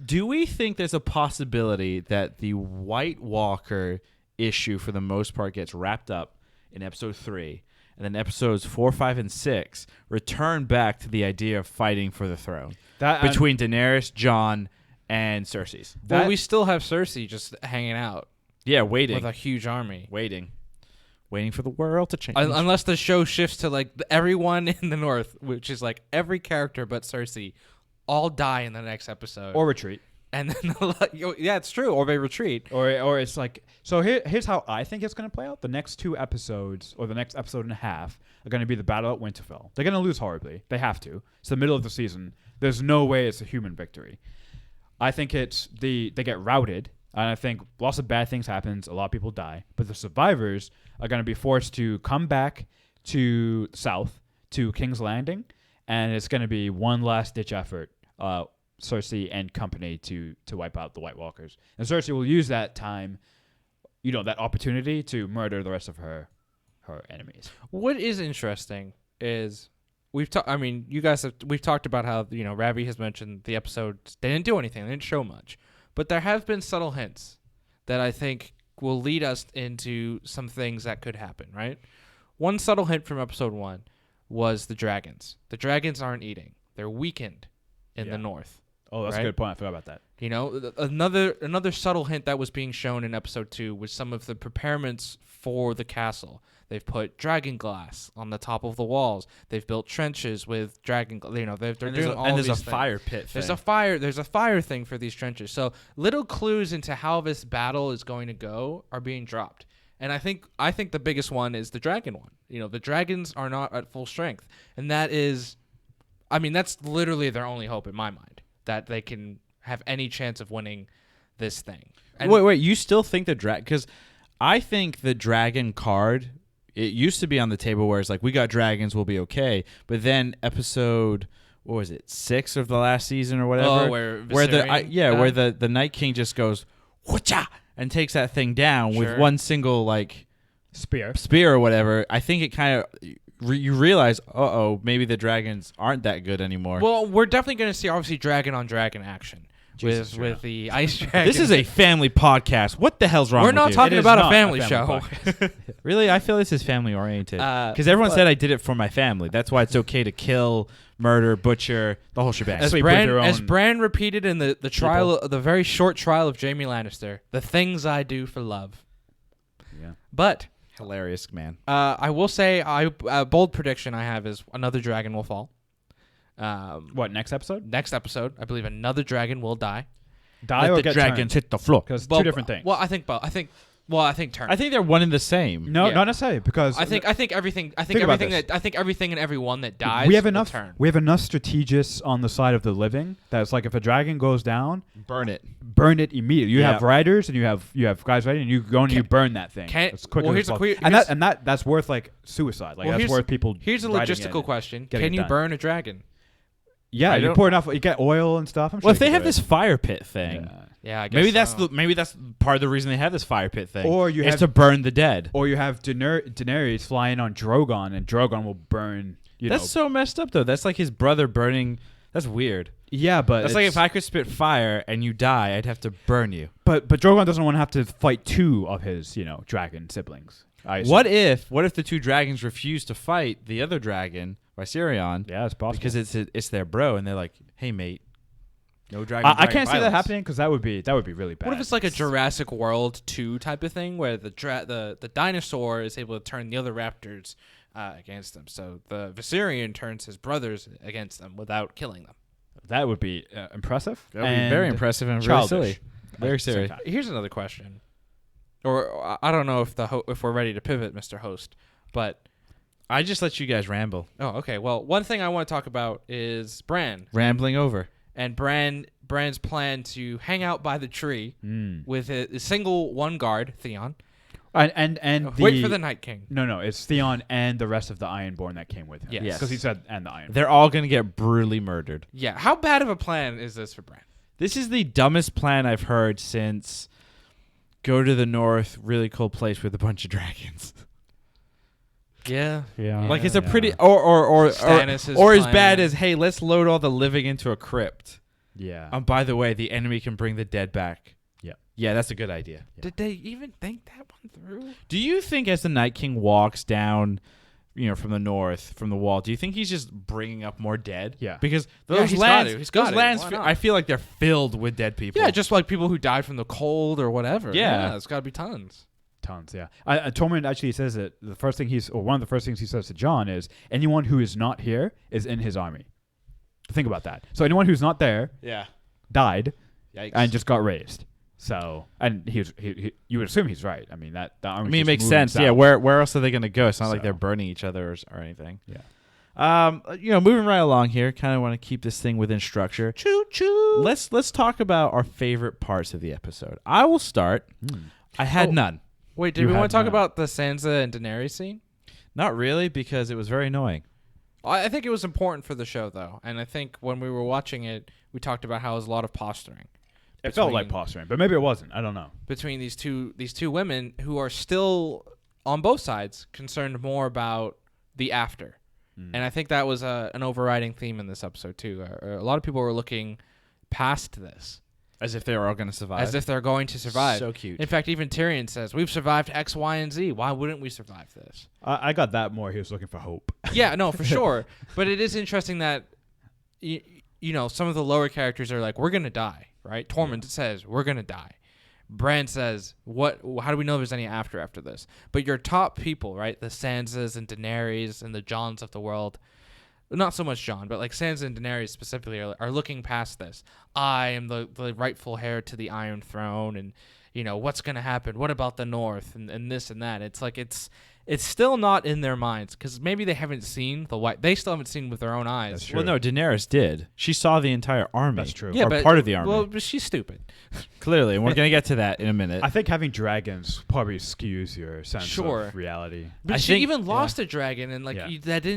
Do we think there's a possibility that the White Walker issue, for the most part, gets wrapped up in episode 3, and then episodes 4, 5, and 6 return back to the idea of fighting for the throne between Daenerys, Jon, and Cersei? Well, we still have Cersei just hanging out Yeah, waiting with a huge army. waiting for the world to change. Unless the show shifts to like everyone in the North, which is like every character but Cersei, all die in the next episode. Or retreat. And then it's true, or they retreat. Or it's like, so here's how I think it's going to play out. The next 2 episodes, or the next episode and a half, are going to be the battle at Winterfell. They're going to lose horribly. They have to. It's the middle of the season. There's no way it's a human victory. I think it's they get routed, and I think lots of bad things happens. A lot of people die, but the survivors are going to be forced to come back to south to King's Landing, and it's going to be one last ditch effort. Cersei and company to wipe out the White Walkers, and Cersei will use that time, that opportunity to murder the rest of her enemies. What is interesting is we've talked about how Ravi has mentioned the episodes, they didn't do anything, they didn't show much, but there have been subtle hints that I think will lead us into some things that could happen, right? One subtle hint from episode 1 was the dragons. The dragons aren't eating, they're weakened in the north. Oh, that's right? a good point. I forgot about that. Another subtle hint that was being shown in episode 2 was some of the preparements for the castle. They've put dragon glass on the top of the walls. They've built trenches with dragon. They're doing all and these there's a things. fire pit thing. There's a fire thing for these trenches. So little clues into how this battle is going to go are being dropped. And I think the biggest one is the dragon one. The dragons are not at full strength, and that's literally their only hope in my mind, that they can have any chance of winning this thing. And wait, you still think the dragon? Because I think the dragon card, it used to be on the table where it's like, we got dragons, we'll be okay. But then episode, what was it, 6 of the last season or whatever? Oh, where the Night King just goes, whatcha, and takes that thing down with one single spear or whatever. I think it kind of you realize, maybe the dragons aren't that good anymore. Well, we're definitely going to see obviously dragon on dragon action with the ice dragon. This is a family podcast. What the hell's wrong We're with not you? talking about a family show. Really? I feel this is family oriented. Because everyone said I did it for my family. That's why it's okay to kill, murder, butcher, the whole shebang. As Bran repeated in the trial, the very short trial of Jaime Lannister, the things I do for love. Yeah. But hilarious, man. I will say, a bold prediction I have is another dragon will fall. What, next episode? Next episode, I believe another dragon will die. Die or get dragons hit the floor? Because two different things. Well, I think both. I think turn. I think they're one and the same. No, Yeah. not necessarily, because I think everything and everyone that dies. we have will enough. Turn. We have enough strategists on the side of the living that it's like, if a dragon goes down, Burn it. burn it immediately. You Yeah. have riders and you have guys ready, and you go and you burn that thing as quickly as possible. That's worth suicide. That's worth people. Here's a riding logistical in question: getting can it you done. burn a dragon? Yeah, you pour enough. You get oil and stuff. I'm sure Well, if you they can have do this it. fire pit thing, Yeah. Yeah, I guess maybe that's part of the reason they have this fire pit thing. Or you is have to burn the dead. Or you have Daenerys flying on Drogon, and Drogon will burn. That's so messed up, though. That's like his brother burning. That's weird. Yeah, but That's like if I could spit fire and you die, I'd have to burn you. But Drogon doesn't want to have to fight 2 of his dragon siblings. What if the 2 dragons refuse to fight the other dragon, Viserion? Yeah, it's possible. Because it's their bro, and they're like, "Hey, mate, no dragon." I can't see that violence." happening, because that would be really bad. What if it's like a Jurassic World 2 type of thing, where the dinosaur is able to turn the other raptors against them, so the Viserion turns his brothers against them without killing them? That would be impressive. That would be very impressive and very childish. silly. Very serious. Here's another question, or I don't know if we're ready to pivot, Mr. Host, but I just let you guys ramble. oh, okay. Well, one thing I want to talk about is Bran Rambling over. and Bran's plan to hang out by the tree with a single one guard, Theon. And Wait for the Night King. No, it's Theon and the rest of the Ironborn that came with him. Yes. Because he said, and the Ironborn. They're all going to get brutally murdered. Yeah. How bad of a plan is this for Bran? This is the dumbest plan I've heard since go to the north, really cool place with a bunch of dragons. Yeah. Yeah. Like it's a pretty or Stannis' as plan. bad as, hey, let's load all the living into a crypt. Yeah. By the way, the enemy can bring the dead back. Yeah. Yeah, that's a good idea. Did they even think that one through? Do you think as the Night King walks down, from the north, from the wall, do you think he's just bringing up more dead? Yeah. Because Yeah, those he's lands, got to. He's got those to. lands, Why not? I feel like they're filled with dead people. Yeah, just like people who died from the cold or whatever. Yeah. It's got to be tons. Tons, yeah. Tormund actually says that one of the first things he says to Jon is, anyone who is not here is in his army. Think about that. So anyone who's not there yeah. died, Yikes. and just got raised. So, and he you would assume he's right. I mean, that the army. I mean, it makes sense. Yeah, where else are they going to go? It's not like they're burning each other or anything. Yeah. Moving right along here. Kind of want to keep this thing within structure. Choo choo. Let's talk about our favorite parts of the episode. I will start. I had none. Wait, did You we want had to talk none. about the Sansa and Daenerys scene? Not really, because it was very annoying. I think it was important for the show, though, and I think when we were watching it, we talked about how it was a lot of posturing. It felt like between- posturing, but maybe it wasn't. I don't know. between these two women who are still on both sides concerned more about the after. And I think that was an overriding theme in this episode too. A lot of people were looking past this As if they were all going to survive. as if they're going to survive. So cute. In fact, even Tyrion says, "We've survived X, Y, and Z. Why wouldn't we survive this?" I got that more. He was looking for hope. Yeah, no, for sure. But it is interesting that some of the lower characters are like, "We're gonna die," right? Tormund says, "We're gonna die." Bran says, "What? How do we know there's any after this?" But your top people, right? The Sansas and Daenerys and the Johns of the world, not so much Jon, but like Sansa and Daenerys specifically are looking past this. I am the rightful heir to the Iron Throne, and what's gonna happen? What about the North and this and that? It's like it's still not in their minds because maybe they haven't seen the white. They still haven't seen with their own eyes. That's true. Well, no, Daenerys did. She saw the entire army. That's true. Yeah, or but part of the army. Well, but she's stupid. Clearly, and we're going to get to that in a minute. I think having dragons probably skews your sense Sure. of reality. But I she think- even lost a dragon, and Yeah.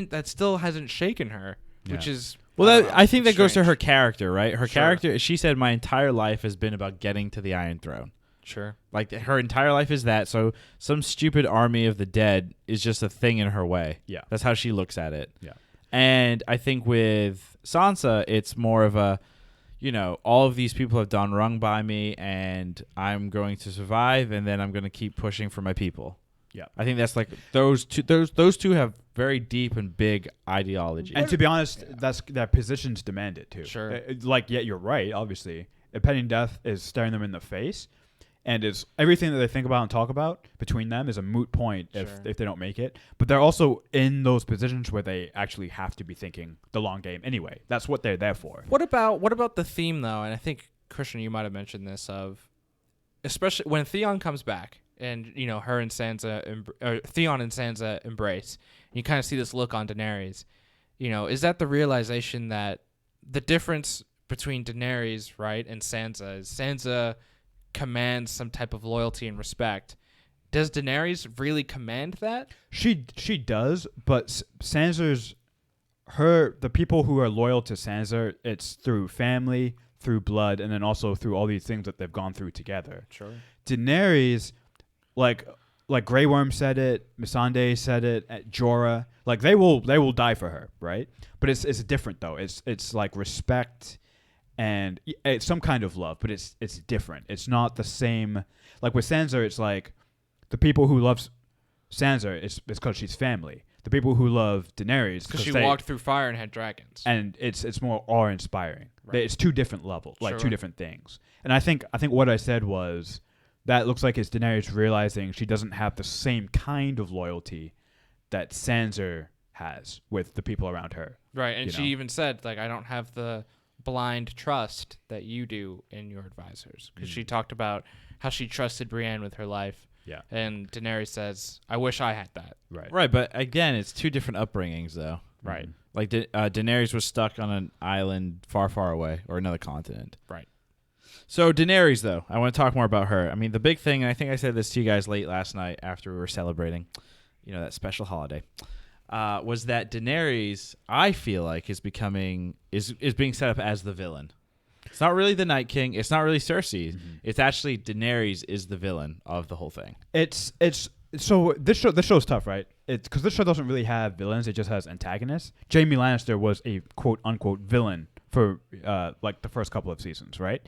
that still hasn't shaken her, which Yeah. is I think that goes to strange. her character, right? Her Sure. character, she said, my entire life has been about getting to the Iron Throne. Sure. Like, her entire life is that. So some stupid army of the dead is just a thing in her way. Yeah. That's how she looks at it. Yeah. And I think with Sansa, it's more of a, all of these people have done wrong by me, and I'm going to survive, and then I'm going to keep pushing for my people. Yeah. I think that's like those two have very deep and big ideology. And to be honest, their positions demand it too. Sure. You're right. Obviously, impending death is staring them in the face, and is everything that they think about and talk about between them is a moot point Sure. if they don't make it. But they're also in those positions where they actually have to be thinking the long game anyway. That's what they're there for. What about the theme though? And I think Christian, you might have mentioned this especially when Theon comes back and her and Sansa Theon and Sansa embrace. You kind of see this look on Daenerys. Is that the realization that the difference between Daenerys, right, and Sansa is Sansa commands some type of loyalty and respect. Does Daenerys really command that? She does, but Sansa's the people who are loyal to Sansa, it's through family, through blood, and then also through all these things that they've gone through together. Sure. Daenerys, like Grey Worm said it, Missandei said it, Jorah, like they will die for her, right? But it's different though. It's like respect and it's some kind of love, but it's different. It's not the same. Like with Sansa, it's like the people who love Sansa, it's because she's family. The people who love Daenerys, Because she walked through fire and had dragons. and it's more awe-inspiring. Right. It's two different levels, like two Sure. different things. And I think what I said was that looks like it's Daenerys realizing she doesn't have the same kind of loyalty that Sansa has with the people around her. Right, and you she know. even said, like, I don't have the blind trust that you do in your advisors. Because she talked about how she trusted Brienne with her life. Yeah. And Daenerys says, I wish I had that. Right. Right, but again, it's two different upbringings, though. Right. Like Daenerys was stuck on an island far, far away, or another continent. Right. So Daenerys, though, I want to talk more about her. I mean, the big thing, and I think I said this to you guys late last night after we were celebrating, that special holiday, was that Daenerys, I feel like, is being set up as the villain. It's not really the Night King. It's not really Cersei. It's actually Daenerys is the villain of the whole thing. It's so this show's tough, right? It's because this show doesn't really have villains; it just has antagonists. Jaime Lannister was a quote unquote villain for like the first couple of seasons, right?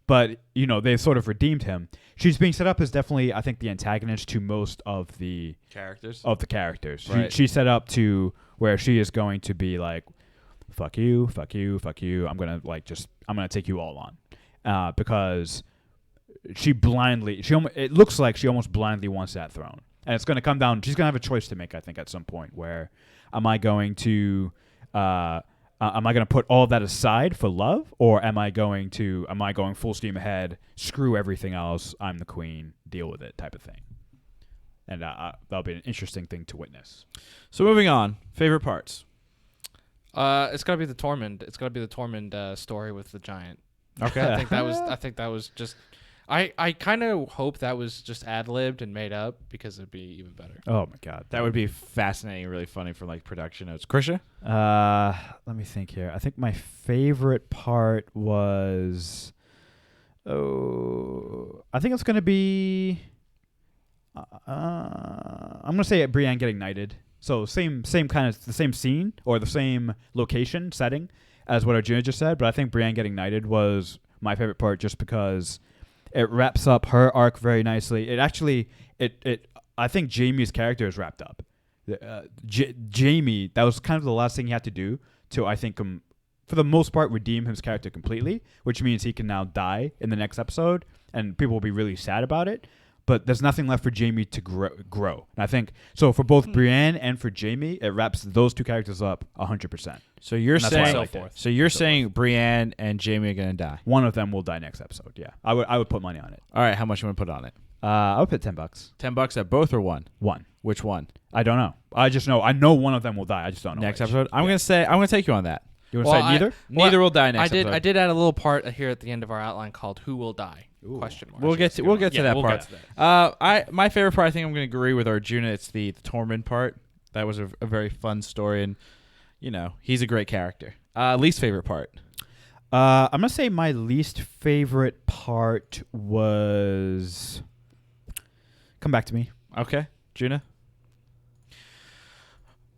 But they sort of redeemed him. She's being set up as definitely, I think, the antagonist to most of the Characters. characters. Right. She's set up to where she is going to be like, fuck you, fuck you, fuck you. I'm gonna take you all on, because it looks like she almost blindly wants that throne, and it's gonna come down. She's gonna have a choice to make, I think, at some point. Where am I going to am I going to put all of that aside for love, or am I going full steam ahead, screw everything else, I'm the queen, deal with it type of thing? And that'll be an interesting thing to witness. So moving on, favorite parts. It's gotta be the Tormund. It's gotta be the Tormund story with the giant. Okay. I think that was just. I kind of hope that was just ad-libbed and made up because it'd be even better. Oh my god, That would be fascinating, really funny for like production notes. Krisha? Let me think here. I think my favorite part was, I think it's gonna be, I'm gonna say Brienne getting knighted. So same kind of the same scene or the same location setting as what Arjuna just said, but I think Brienne getting knighted was my favorite part just because it wraps up her arc very nicely. It actually, I think Jaime's character is wrapped up. Jaime, that was kind of the last thing he had to do to, I think, for the most part, redeem his character completely, which means he can now die in the next episode, and people will be really sad about it. But there's nothing left for Jaime to grow. And I think, so for both Brienne and for Jaime, it wraps those two characters up 100%. So you're saying, so saying Brienne and Jaime are gonna die. One of them will die next episode. Yeah, I would put money on it. All right, how much you want to put on it? I would put $10. $10 at both or one? One. Which one? I don't know. I just know. I know one of them will die. I just don't know. Next which. episode? I'm gonna take you on that. You want to say neither? Neither will die next episode. I did add a little part here at the end of our outline called "Who Will Die?" Ooh. Question mark. We'll get to that we'll part. Get to that. My favorite part, I think I'm going to agree with Arjuna. It's the Tormund part. That was a very fun story, and he's a great character. Least favorite part. I'm gonna say my least favorite part was. Come back to me. Okay, Juna.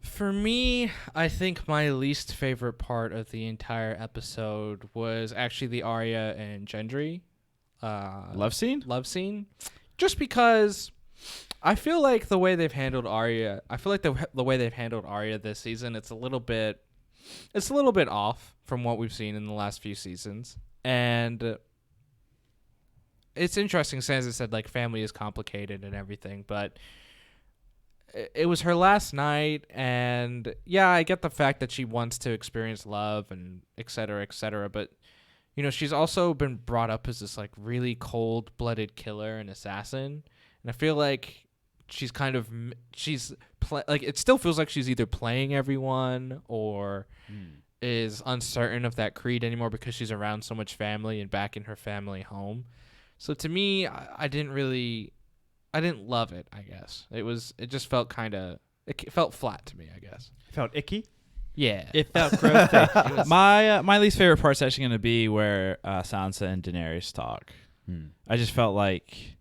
For me, I think my least favorite part of the entire episode was actually the Arya and Gendry love scene. Just because I feel like the way they've handled Arya, the way they've handled Arya this season, it's a little bit off from what we've seen in the last few seasons, and it's interesting. As I said, like, family is complicated and everything, but it was her last night, and yeah, I get the fact that she wants to experience love and et cetera, but she's also been brought up as this like really cold-blooded killer and assassin, and I feel like she's kind of it still feels like she's either playing everyone or is uncertain of that creed anymore because she's around so much family and back in her family home. So to me, I didn't love it, I guess. It just felt it felt flat to me, I guess. Felt icky? Yeah. It felt gross. My least favorite part's actually going to be where Sansa and Daenerys talk. I just felt like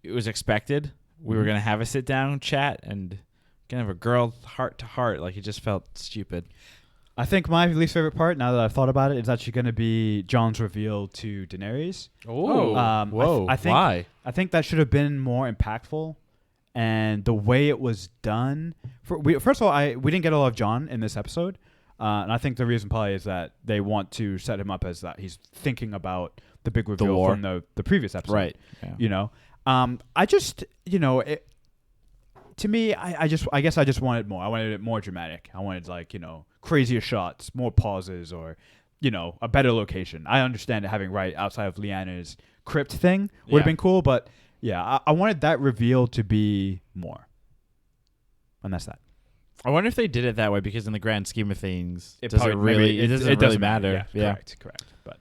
it was expected. We were going to have a sit-down chat and going to have a girl heart-to-heart. Like, it just felt stupid. I think my least favorite part, now that I've thought about it, is actually going to be Jon's reveal to Daenerys. Oh, whoa! I think, why? I think that should have been more impactful, and the way it was done. First of all, we didn't get a lot of Jon in this episode, and I think the reason probably is that they want to set him up as that he's thinking about the big reveal from the previous episode, right? Yeah. I just to me, I guess I just wanted more. I wanted it more dramatic. I wanted crazier shots, more pauses, or a better location. I understand it having right outside of Lyanna's crypt thing would have been cool, but yeah, I wanted that reveal to be more. And that's that. I wonder if they did it that way because in the grand scheme of things, it doesn't really matter. Yeah, correct. But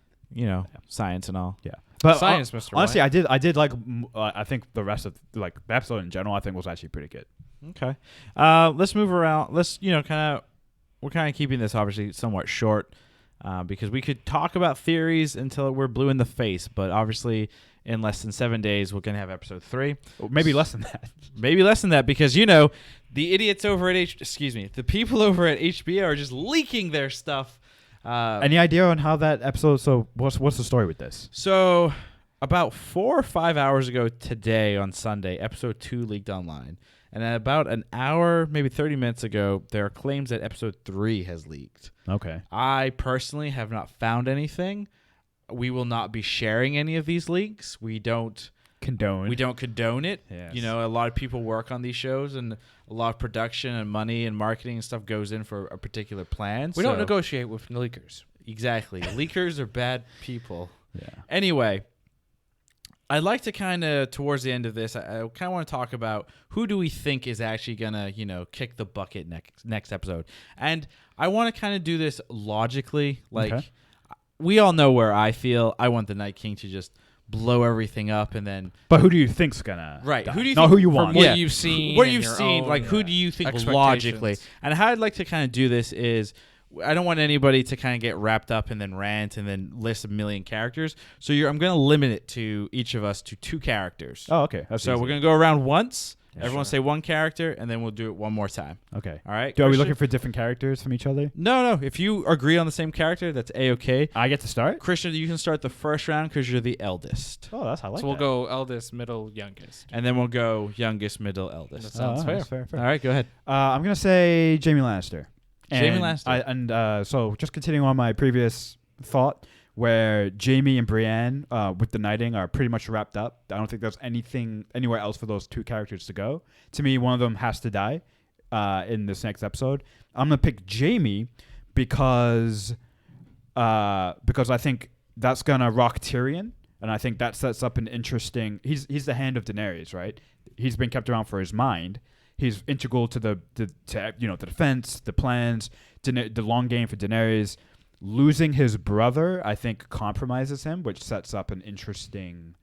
science and all. Yeah. But science, Mr. Honestly, I did like. I think the rest of the episode in general, I think was actually pretty good. Okay. Let's move around. Let's we're kind of keeping this obviously somewhat short because we could talk about theories until we're blue in the face, but obviously in less than 7 days we're gonna have episode 3. Or maybe less than that. Maybe less than that because the idiots over at the people over at HBO are just leaking their stuff. Any idea on how that episode? So what's the story with this? So about 4 or 5 hours ago today on Sunday, episode 2 leaked online. And about an hour, maybe 30 minutes ago, there are claims that episode 3 has leaked. Okay. I personally have not found anything. We will not be sharing any of these leaks. We don't condone. We don't condone it. Yes. You know, a lot of people work on these shows, and a lot of production and money and marketing and stuff goes in for a particular plan. We don't negotiate with leakers. Exactly. Leakers are bad people. Yeah. Anyway, I'd like to kind of, towards the end of this, I kind of want to talk about who do we think is actually going to, you know, kick the bucket next episode. And I want to kind of do this logically. Like, Okay. we all know where I feel. I want the Night King to just blow everything up and then... But who do you think's gonna Right. die? Who do you Not think, who you From want. what Yeah. you've seen, What and you've your seen, own, like, who do you think expectations. logically? And how I'd like to kind of do this is... I don't want anybody to kind of get wrapped up and then rant and then list a million characters. So I'm going to limit it to each of us to 2 characters. Oh, okay. That's So easy. we're going to go around once. Yeah, Everyone sure. say one character, and then we'll do it one more time. Okay. All right? Are we Christian? looking for different characters from each other? No. If you agree on the same character, that's A-okay. I get to start. Christian, you can start the first round because you're the eldest. Oh, I like So we'll that. go eldest, middle, youngest. And then we'll go youngest, middle, eldest. That sounds fair. Fair. All right, go ahead. I'm gonna say Jamie Lannister. Jamie Lannister. So just continuing on my previous thought, where Jamie and Brienne with the knighting are pretty much wrapped up. I don't think there's anywhere else for those 2 characters to go. To me, one of them has to die in this next episode. I'm gonna pick Jamie because I think that's gonna rock Tyrion, and I think that sets up an interesting. He's the hand of Daenerys, right? He's been kept around for his mind. He's integral to the defense, the plans, the long game for Daenerys. Losing his brother, I think, compromises him, which sets up an interesting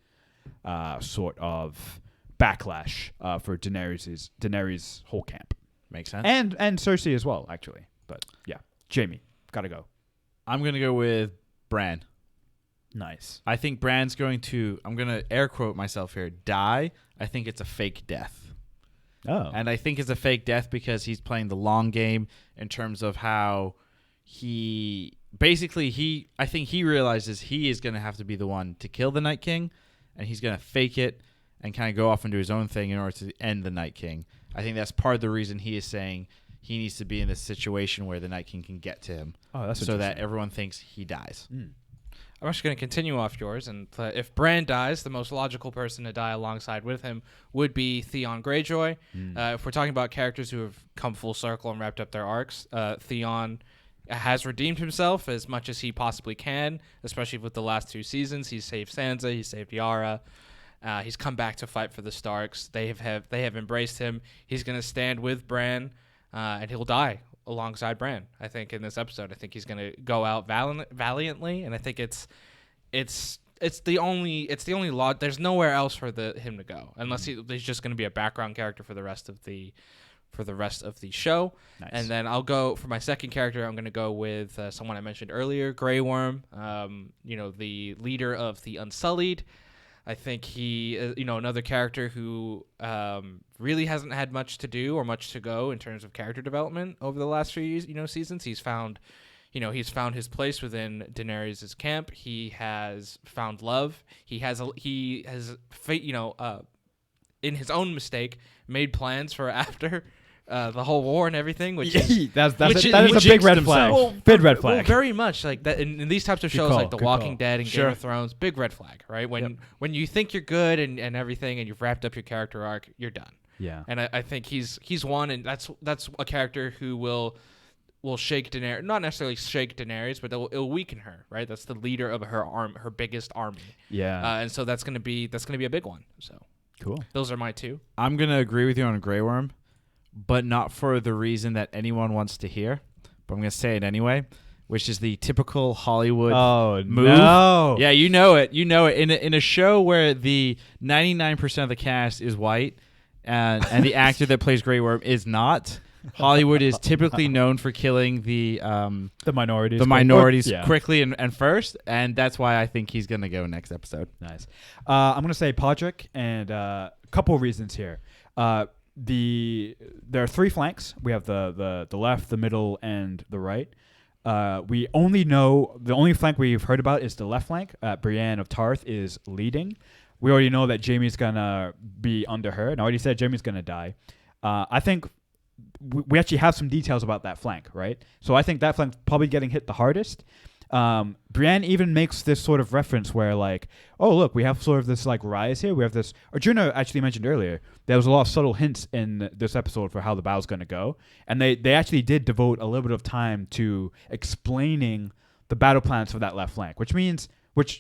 sort of backlash for Daenerys' whole camp, Makes sense. and Cersei as well, actually. But yeah, Jamie, gotta go. I'm going to go with Bran. Nice. I think Bran's going to, I'm going to air quote myself here, die. I think it's a fake death. Oh, And I think it's a fake death because he's playing the long game in terms of how I think he realizes he is going to have to be the one to kill the Night King, and he's going to fake it and kind of go off and do his own thing in order to end the Night King. I think that's part of the reason he is saying he needs to be in this situation where the Night King can get to him, oh, that's so that interesting. everyone thinks he dies. I'm actually going to continue off yours, and if Bran dies, the most logical person to die alongside with him would be Theon Greyjoy. If we're talking about characters who have come full circle and wrapped up their arcs, Theon has redeemed himself as much as he possibly can, especially with the last 2 seasons. He's saved Sansa, he's saved Yara. He's come back to fight for the Starks. They have embraced him. He's going to stand with Bran, and he'll die alongside Bran. I think in this episode, I think he's going to go out valiantly, and I think it's the only law. There's nowhere else for him to go unless he's just going to be a background character for the rest of the show. Nice. And then I'll go for my second character. I'm going to go with someone I mentioned earlier, Grey Worm. The leader of the Unsullied. I think he, another character who really hasn't had much to do or much to go in terms of character development over the last few years, seasons. He's found his place within Daenerys' camp. He has found love. He has in his own mistake, made plans for after the whole war and everything, which is that which is a big jinxed red himself. flag. Big red well, flag. very much like that in these types of Good shows, call, like The good Walking call. Dead and Sure. Game of Thrones. Big red flag, right? When you think you're good and everything, and you've wrapped up your character arc, you're done. Yeah. And I think he's one, and that's a character who will shake Daenerys, not necessarily shake Daenerys, but it'll weaken her, right? That's the leader of her biggest army. Yeah. And so that's gonna be a big one. So Cool. those are my 2. I'm going to agree with you on Grey Worm, but not for the reason that anyone wants to hear. But I'm going to say it anyway, which is the typical Hollywood move. No. Yeah, you know it. In a show where the 99% of the cast is white and the actor that plays Grey Worm is not, Hollywood is typically known for killing the minorities. Yeah. quickly and first, and that's why I think he's going to go next episode. Nice. I'm gonna say Podrick, and a couple of reasons here. There are 3 flanks. We have the left, the middle, and the right. We only know the only flank we've heard about is the left flank. Brienne of Tarth is leading. We already know that Jaime's gonna be under her, and I already said Jaime's gonna die. I think we actually have some details about that flank, right? So I think that flank's probably getting hit the hardest. Brienne even makes this sort of reference where like, oh look, we have sort of this like rise here. We have this. Arjuna actually mentioned earlier there was a lot of subtle hints in this episode for how the battle's going to go, and they actually did devote a little bit of time to explaining the battle plans for that left flank, which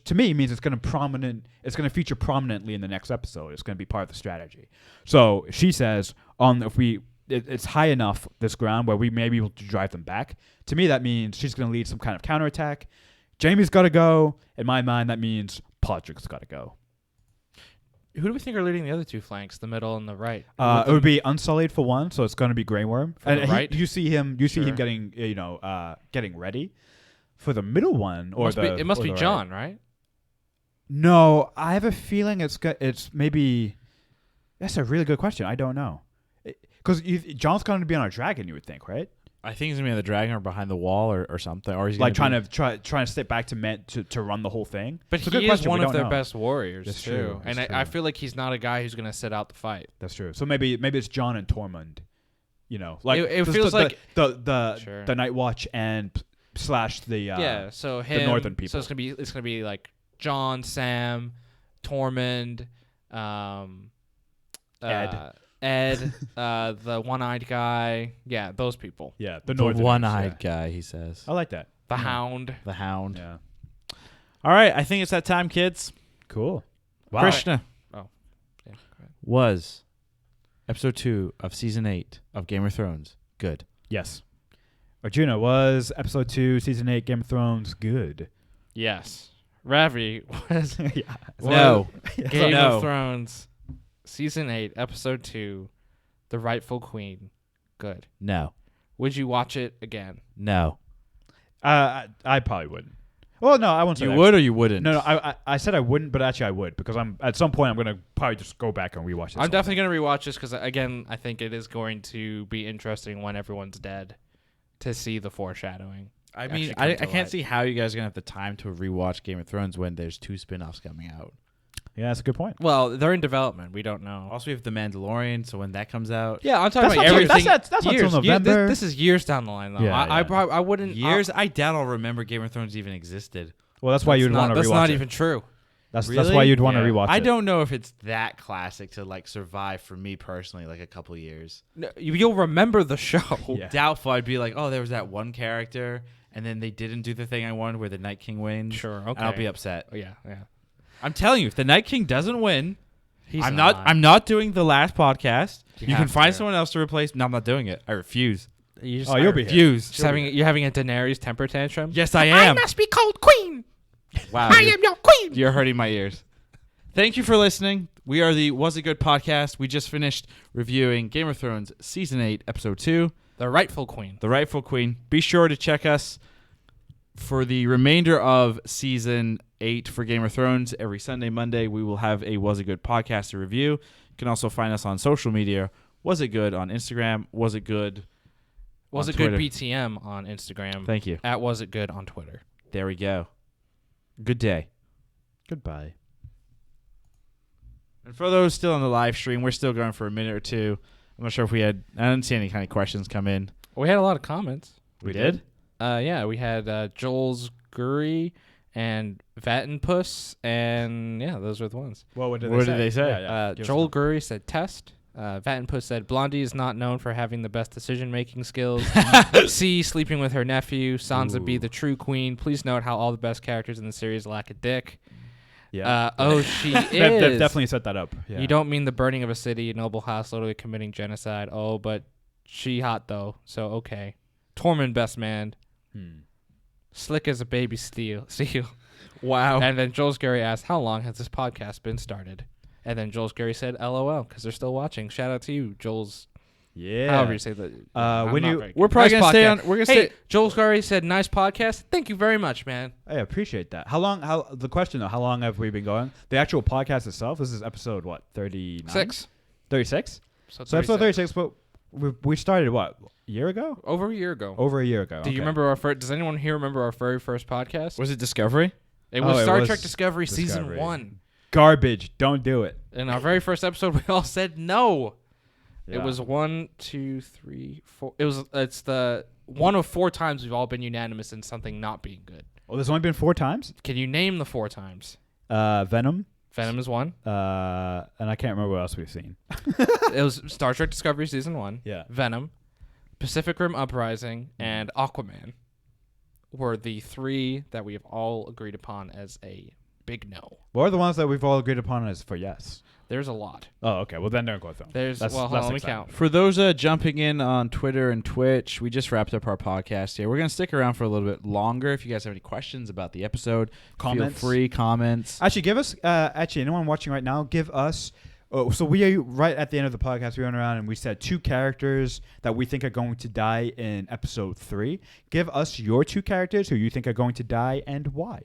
to me means it's going to feature prominently in the next episode. It's going to be part of the strategy. So she says it's high enough, this ground, where we may be able to drive them back. To me, that means she's going to lead some kind of counterattack. Jaime's got to go. In my mind, that means Podrick's got to go. Who do we think are leading the other two flanks, the middle and the right? It would be Unsullied for one, so it's going to be Grey Worm. For the right? You see him getting getting ready for the middle one, It must be right. John, right? No, I have a feeling it's maybe. That's a really good question. I don't know, because John's going to be on a dragon. You would think, right? I think he's gonna be on the dragon or behind the wall or something, or he's Like gonna trying to step back to run the whole thing. But it's a he good is question. one We of don't their know. best warriors That's too, true. and That's I true. feel like he's not a guy who's going to sit out the fight. That's true. So maybe it's John and Tormund. Like It feels like the Night Watch and slash the so him, northern people. So it's gonna be like John, Sam, Tormund, Ed, the one-eyed guy. Yeah, those people. the the northern one-eyed guy. He says I like that. The Hound. the Hound. Yeah. All right, I think it's that time, kids. Cool. Wow. Krishna Yeah, go ahead. was episode 2 of season 8 of Game of Thrones. Good. Yes. Arjuna was episode 2, season 8, Game of Thrones. Good. Yes. Ravi was Yeah. No. Game No. of Thrones, season 8, episode 2, The Rightful Queen. Good. No. Would you watch it again? No. I probably wouldn't. Well, no, I won't say You that. would or you wouldn't? No, I said I wouldn't, but actually I would, because at some point I'm gonna probably just go back and rewatch it. I'm definitely going to rewatch this because, again, I think it is going to be interesting when everyone's dead to see the foreshadowing. I mean, actually come I to can't light. see how you guys are going to have the time to rewatch Game of Thrones when there's 2 spin-offs coming out. Yeah, that's a good point. Well, they're in development. We don't know. Also, we have The Mandalorian, so when that comes out... Yeah, I'm talking That's about not till- everything. that's not till years. November. This is years down the line, though. Yeah, I wouldn't. Years? I doubt I'll remember Game of Thrones even existed. Well, that's why you'd want to rewatch That's not it. even true. That's Really? why you'd want to Yeah. rewatch it. I don't know if it's that classic to like survive for me personally, like a couple years. No, you'll remember the show. Yeah. Doubtful. I'd be like, oh, there was that one character, and then they didn't do the thing I wanted where the Night King wins. Sure, and okay. I'll be upset. Oh, yeah. I'm telling you, if the Night King doesn't win, He's I'm not doing the last podcast. You You have can find to. someone else to replace. No, I'm not doing it. I refuse. You just, Oh, you'll be here. Refuse. you're having a Daenerys temper tantrum. Yes, I am. must be called queen. Wow. your queen. You're hurting my ears. Thank you for listening. We are the Was It Good podcast. We just finished reviewing Game of Thrones Season 8, Episode 2, The rightful queen. The Rightful Queen. Be sure to check us for the remainder of Season 8 for Game of Thrones. Every Sunday, Monday, we will have a Was It Good podcast to review. You can also find us on social media. Was It Good on Instagram. Was It Good Was on it good Twitter. BTM on Instagram? Thank you. At Was It Good on Twitter. There we go. Good day. Goodbye. And for those still on the live stream, we're still going for a minute or two. I'm not sure if I didn't see any kind of questions come in. We had a lot of comments. We did? Yeah, we had Joel's Guri and Vattenpuss, and yeah, those were the ones. Well, what did What did they say? Yeah. Give us Joel some. Guri said test. Vattenpuss said Blondie is not known for having the best decision-making skills. C, sleeping with her nephew. Sansa be Ooh. the true queen. Please note how all the best characters in the series lack a dick. Yeah. She They've is. definitely set that up. Yeah. You don't mean the burning of a city, a noble house, literally committing genocide. Oh, but she hot though, so okay. Tormund best man. Slick as a baby seal. Wow. And then Joel Scary asked, how long has this podcast been started? And then Joel Scary said, LOL, because they're still watching. Shout out to you, Joel's. Yeah. However you say that. I'm when not you- very good. We're probably Nice gonna stay podcast. on. We're gonna Hey, stay. Joel Scary said, nice podcast. Thank you very much, man. I appreciate that. The question though, how long have we been going? The actual podcast itself, this is episode what, 39? 36? So episode 36, but we started what, a year ago? Over a year ago. Over a year ago. Do you remember our first? Does anyone here remember our very first podcast? Was it Discovery? It was it Star was Trek Discovery Discovery. Season 1. Garbage. Don't do it. In our very first episode, we all said no. Yeah. It was 1, 2, 3, 4. It's the one of 4 times we've all been unanimous in something not being good. Oh, there's only been 4 times? Can you name the 4 times? Venom. Venom is 1. And I can't remember what else we've seen. It was Star Trek Discovery Season 1. Yeah. Venom, Pacific Rim Uprising, and Aquaman were the 3 that we have all agreed upon as a big no. What are the ones that we've all agreed upon as for yes? There's a lot. Oh, okay. Well, then don't go with them. Hold on, let me count. For those jumping in on Twitter and Twitch, we just wrapped up our podcast here. We're going to stick around for a little bit longer. If you guys have any questions about the episode, Comments. feel free, comments. Actually, give us, anyone watching right now, give us, so we are right at the end of the podcast, we went around and we said 2 characters that we think are going to die in episode 3. Give us your 2 characters who you think are going to die and why.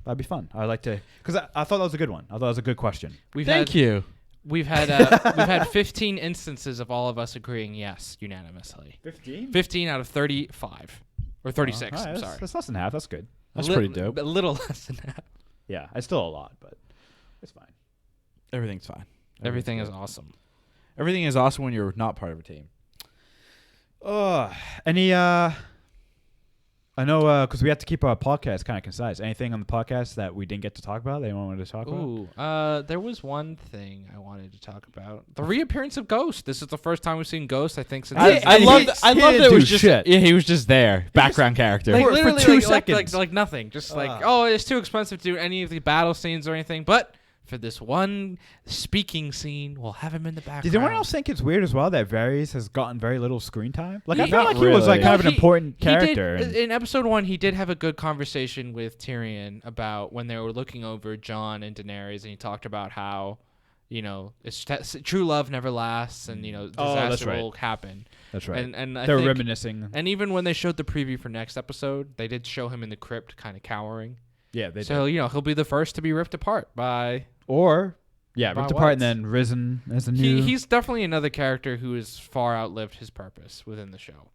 That'd be fun. I'd like to, because I thought that was a good one. I thought that was a good question. Thank you. We've had 15 instances of all of us agreeing yes unanimously. 15? 15 out of 35 or 36. All right, I'm sorry. That's less than half. That's good. That's pretty dope. A little less than that. Yeah, it's still a lot, but it's fine. Everything's fine. Everything is awesome. Everything is awesome when you're not part of a team. Any I know because we have to keep our podcast kind of concise. Anything on the podcast that we didn't get to talk about that anyone wanted to talk about? Ooh, there was one thing I wanted to talk about. The reappearance of Ghost. This is the first time we've seen Ghost, I think, since... I love that it didn't was do just... shit. Yeah, he was just there. Background character. Like, For literally, 2 like, seconds. Like nothing. Just it's too expensive to do any of the battle scenes or anything. But for this one speaking scene, we'll have him in the background. Did anyone else think it's weird as well that Varys has gotten very little screen time? Like, I He- felt Not like he was like really. kind of an important character. In episode 1, he did have a good conversation with Tyrion about when they were looking over Jon and Daenerys, and he talked about how, true love never lasts, and disaster that's right. will happen. That's right. And I They're think, reminiscing. And even when they showed the preview for next episode, they did show him in the crypt, kind of cowering. Yeah, they So did. he'll be the first to be ripped apart by. Yeah, by ripped apart and whites. then risen as a new. He's definitely another character who has far outlived his purpose within the show.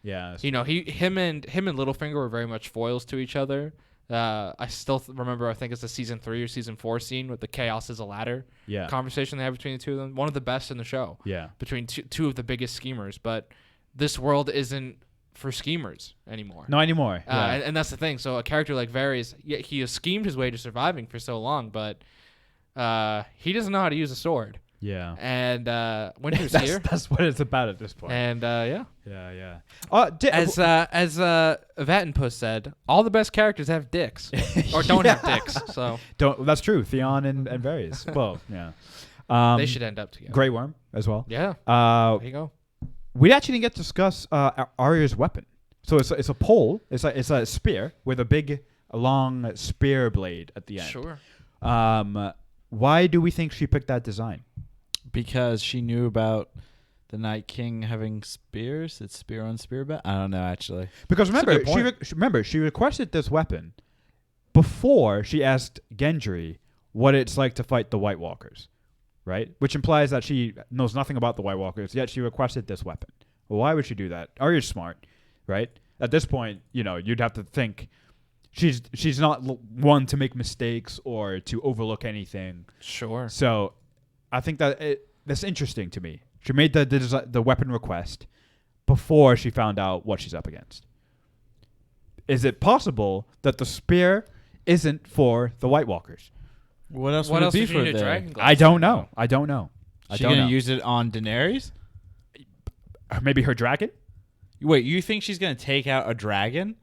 yeah. Him and Littlefinger were very much foils to each other. I still remember, I think it's the season 3 or season 4 scene with the chaos is a ladder Yeah. conversation they have between the two of them. One of the best in the show. Yeah. Between two of the biggest schemers, but this world isn't for schemers anymore. Not anymore. Yeah. And that's the thing. So a character like Varys, he has schemed his way to surviving for so long, but he doesn't know how to use a sword. yeah. And Winter's that's, here. that's what it's about at this point. And yeah. Yeah. As Vattenpuss said, all the best characters have dicks or don't have dicks. So That's true. Theon and Varys. Well, yeah. they should end up together. Grey Worm as well. Yeah. There There you go. We actually didn't get to discuss Arya's weapon. So it's a pole. It's a spear with a big long spear blade at the end. Sure. Why do we think she picked that design? Because she knew about the Night King having spears. It's spear on spear bet. I don't know, actually. Because That's a remember, good she requested this weapon before she asked Gendry what it's like to fight the White Walkers, right? Which implies that she knows nothing about the White Walkers, yet she requested this weapon. Well, why would she do that? Arya's smart, right? At this point, you'd have to think she's not one to make mistakes or to overlook anything. Sure. So I think that's interesting to me. She made the weapon request before she found out what she's up against. Is it possible that the spear isn't for the White Walkers? What else What would else it be did you for need a there? dragon glass? I don't know. She going to use it on Daenerys? Maybe her dragon? Wait, you think she's going to take out a dragon?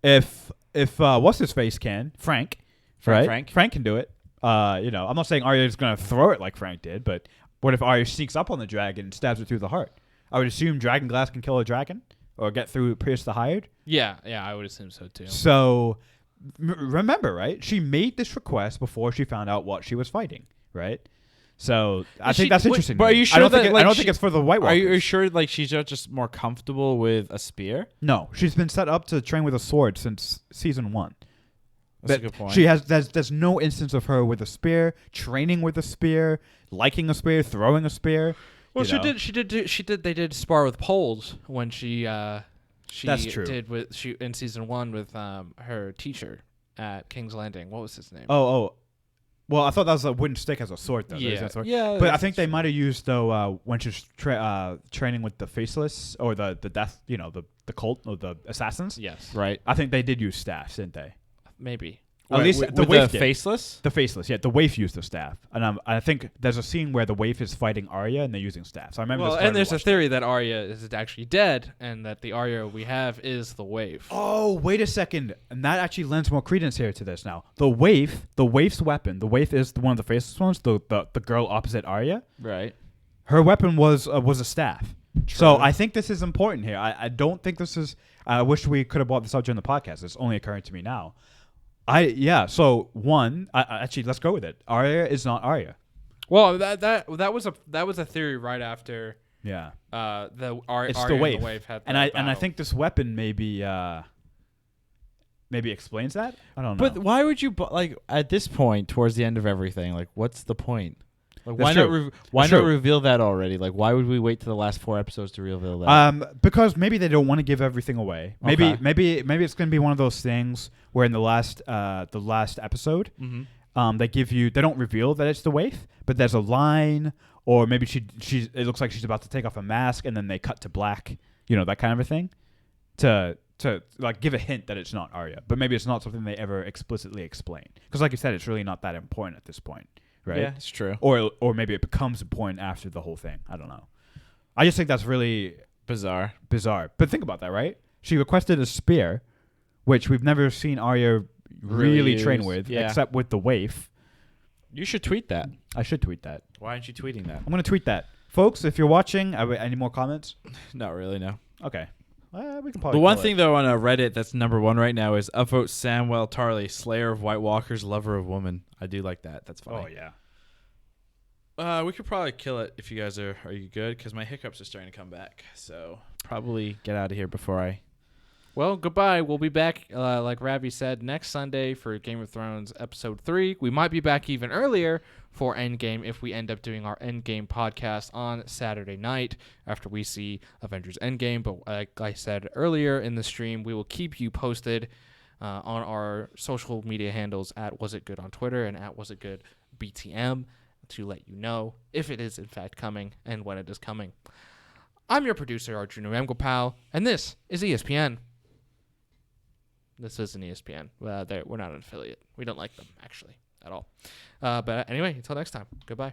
If what's his face can? Frank. Right? Frank can do it. I'm not saying Arya's going to throw it like Frank did, but what if Arya sneaks up on the dragon and stabs it through the heart? I would assume dragon glass can kill a dragon or pierce the hide. Yeah, I would assume so too. So remember, right? She made this request before she found out what she was fighting, right? So I think that's interesting. But are you sure I don't that, think like, I don't think it's for the White Walkers. Are you sure she's just more comfortable with a spear? No, she's been set up to train with a sword since season 1. That's a good point. She has there's no instance of her with a spear, training with a spear, liking a spear, throwing a spear. Well, she did. They did spar with poles when she That's true. did in season 1 with her teacher at King's Landing. What was his name? Oh. Well, I thought that was a wooden stick as a sword, though. Yeah. That sword. Yeah. But I think they might have used, though, when she's training with the Faceless or the death, the cult or the assassins. Yes. Right. I think they did use staffs, didn't they? maybe. At least with the the waif did. faceless. The faceless, yeah. The waif used the staff, and I think there's a scene where the waif is fighting Arya and they're using staffs. I remember. Well, this when and we there's a watched theory that Arya is actually dead, and that the Arya we have is the waif. Oh, wait a second, and that actually lends more credence here to this now. The waif's weapon. The waif is one of the faceless ones. The girl opposite Arya. Right. Her weapon was a staff. So I think this is important here. I don't think this is. I wish we could have brought this up during the podcast. It's only occurring to me now. So one. Actually, let's go with it. Arya is not Arya. Well, that was a theory right after. Yeah. The It's Arya the waif. and the waif had And that I battle. think this weapon maybe explains that. I don't know. But why would you at this point towards the end of everything? Like, what's the point? Like, That's true. why That's not true. reveal that already? Like, why would we wait to the last 4 episodes to reveal that? Because maybe they don't want to give everything away. Maybe Okay. maybe it's going to be one of those things where in the last episode, they don't reveal that it's the waif, but there's a line, or maybe it looks like she's about to take off a mask, and then they cut to black, that kind of a thing, to like give a hint that it's not Arya. But maybe it's not something they ever explicitly explain, because like you said, it's really not that important at this point, right? Yeah, it's true. Or maybe it becomes important after the whole thing. I don't know. I just think that's really Bizarre. But think about that, right? She requested a spear, which we've never seen Arya really train use. with, Yeah. except with the waif. You should tweet that. I should tweet that. Why aren't you tweeting that? I'm going to tweet that. Folks, if you're watching, any more comments? Not really, no. Okay. We can probably The one call thing, it. though, on Reddit that's number 1 right now is upvote Samwell Tarly, Slayer of White Walkers, lover of woman. I do like that. That's funny. Oh, yeah. We could probably kill it if you guys are you good? Because my hiccups are starting to come back. So probably get out of here before I... Well, goodbye. We'll be back, like Ravi said, next Sunday for Game of Thrones Episode 3. We might be back even earlier for Endgame if we end up doing our Endgame podcast on Saturday night after we see Avengers Endgame. But like I said earlier in the stream, we will keep you posted on our social media handles at Was It Good on Twitter and at Was It Good BTM to let you know if it is in fact coming and when it is coming. I'm your producer, Jordyin Ramgopal, and this is ESPN. This isn't ESPN. We're not an affiliate. We don't like them, actually, at all. But anyway, until next time, goodbye.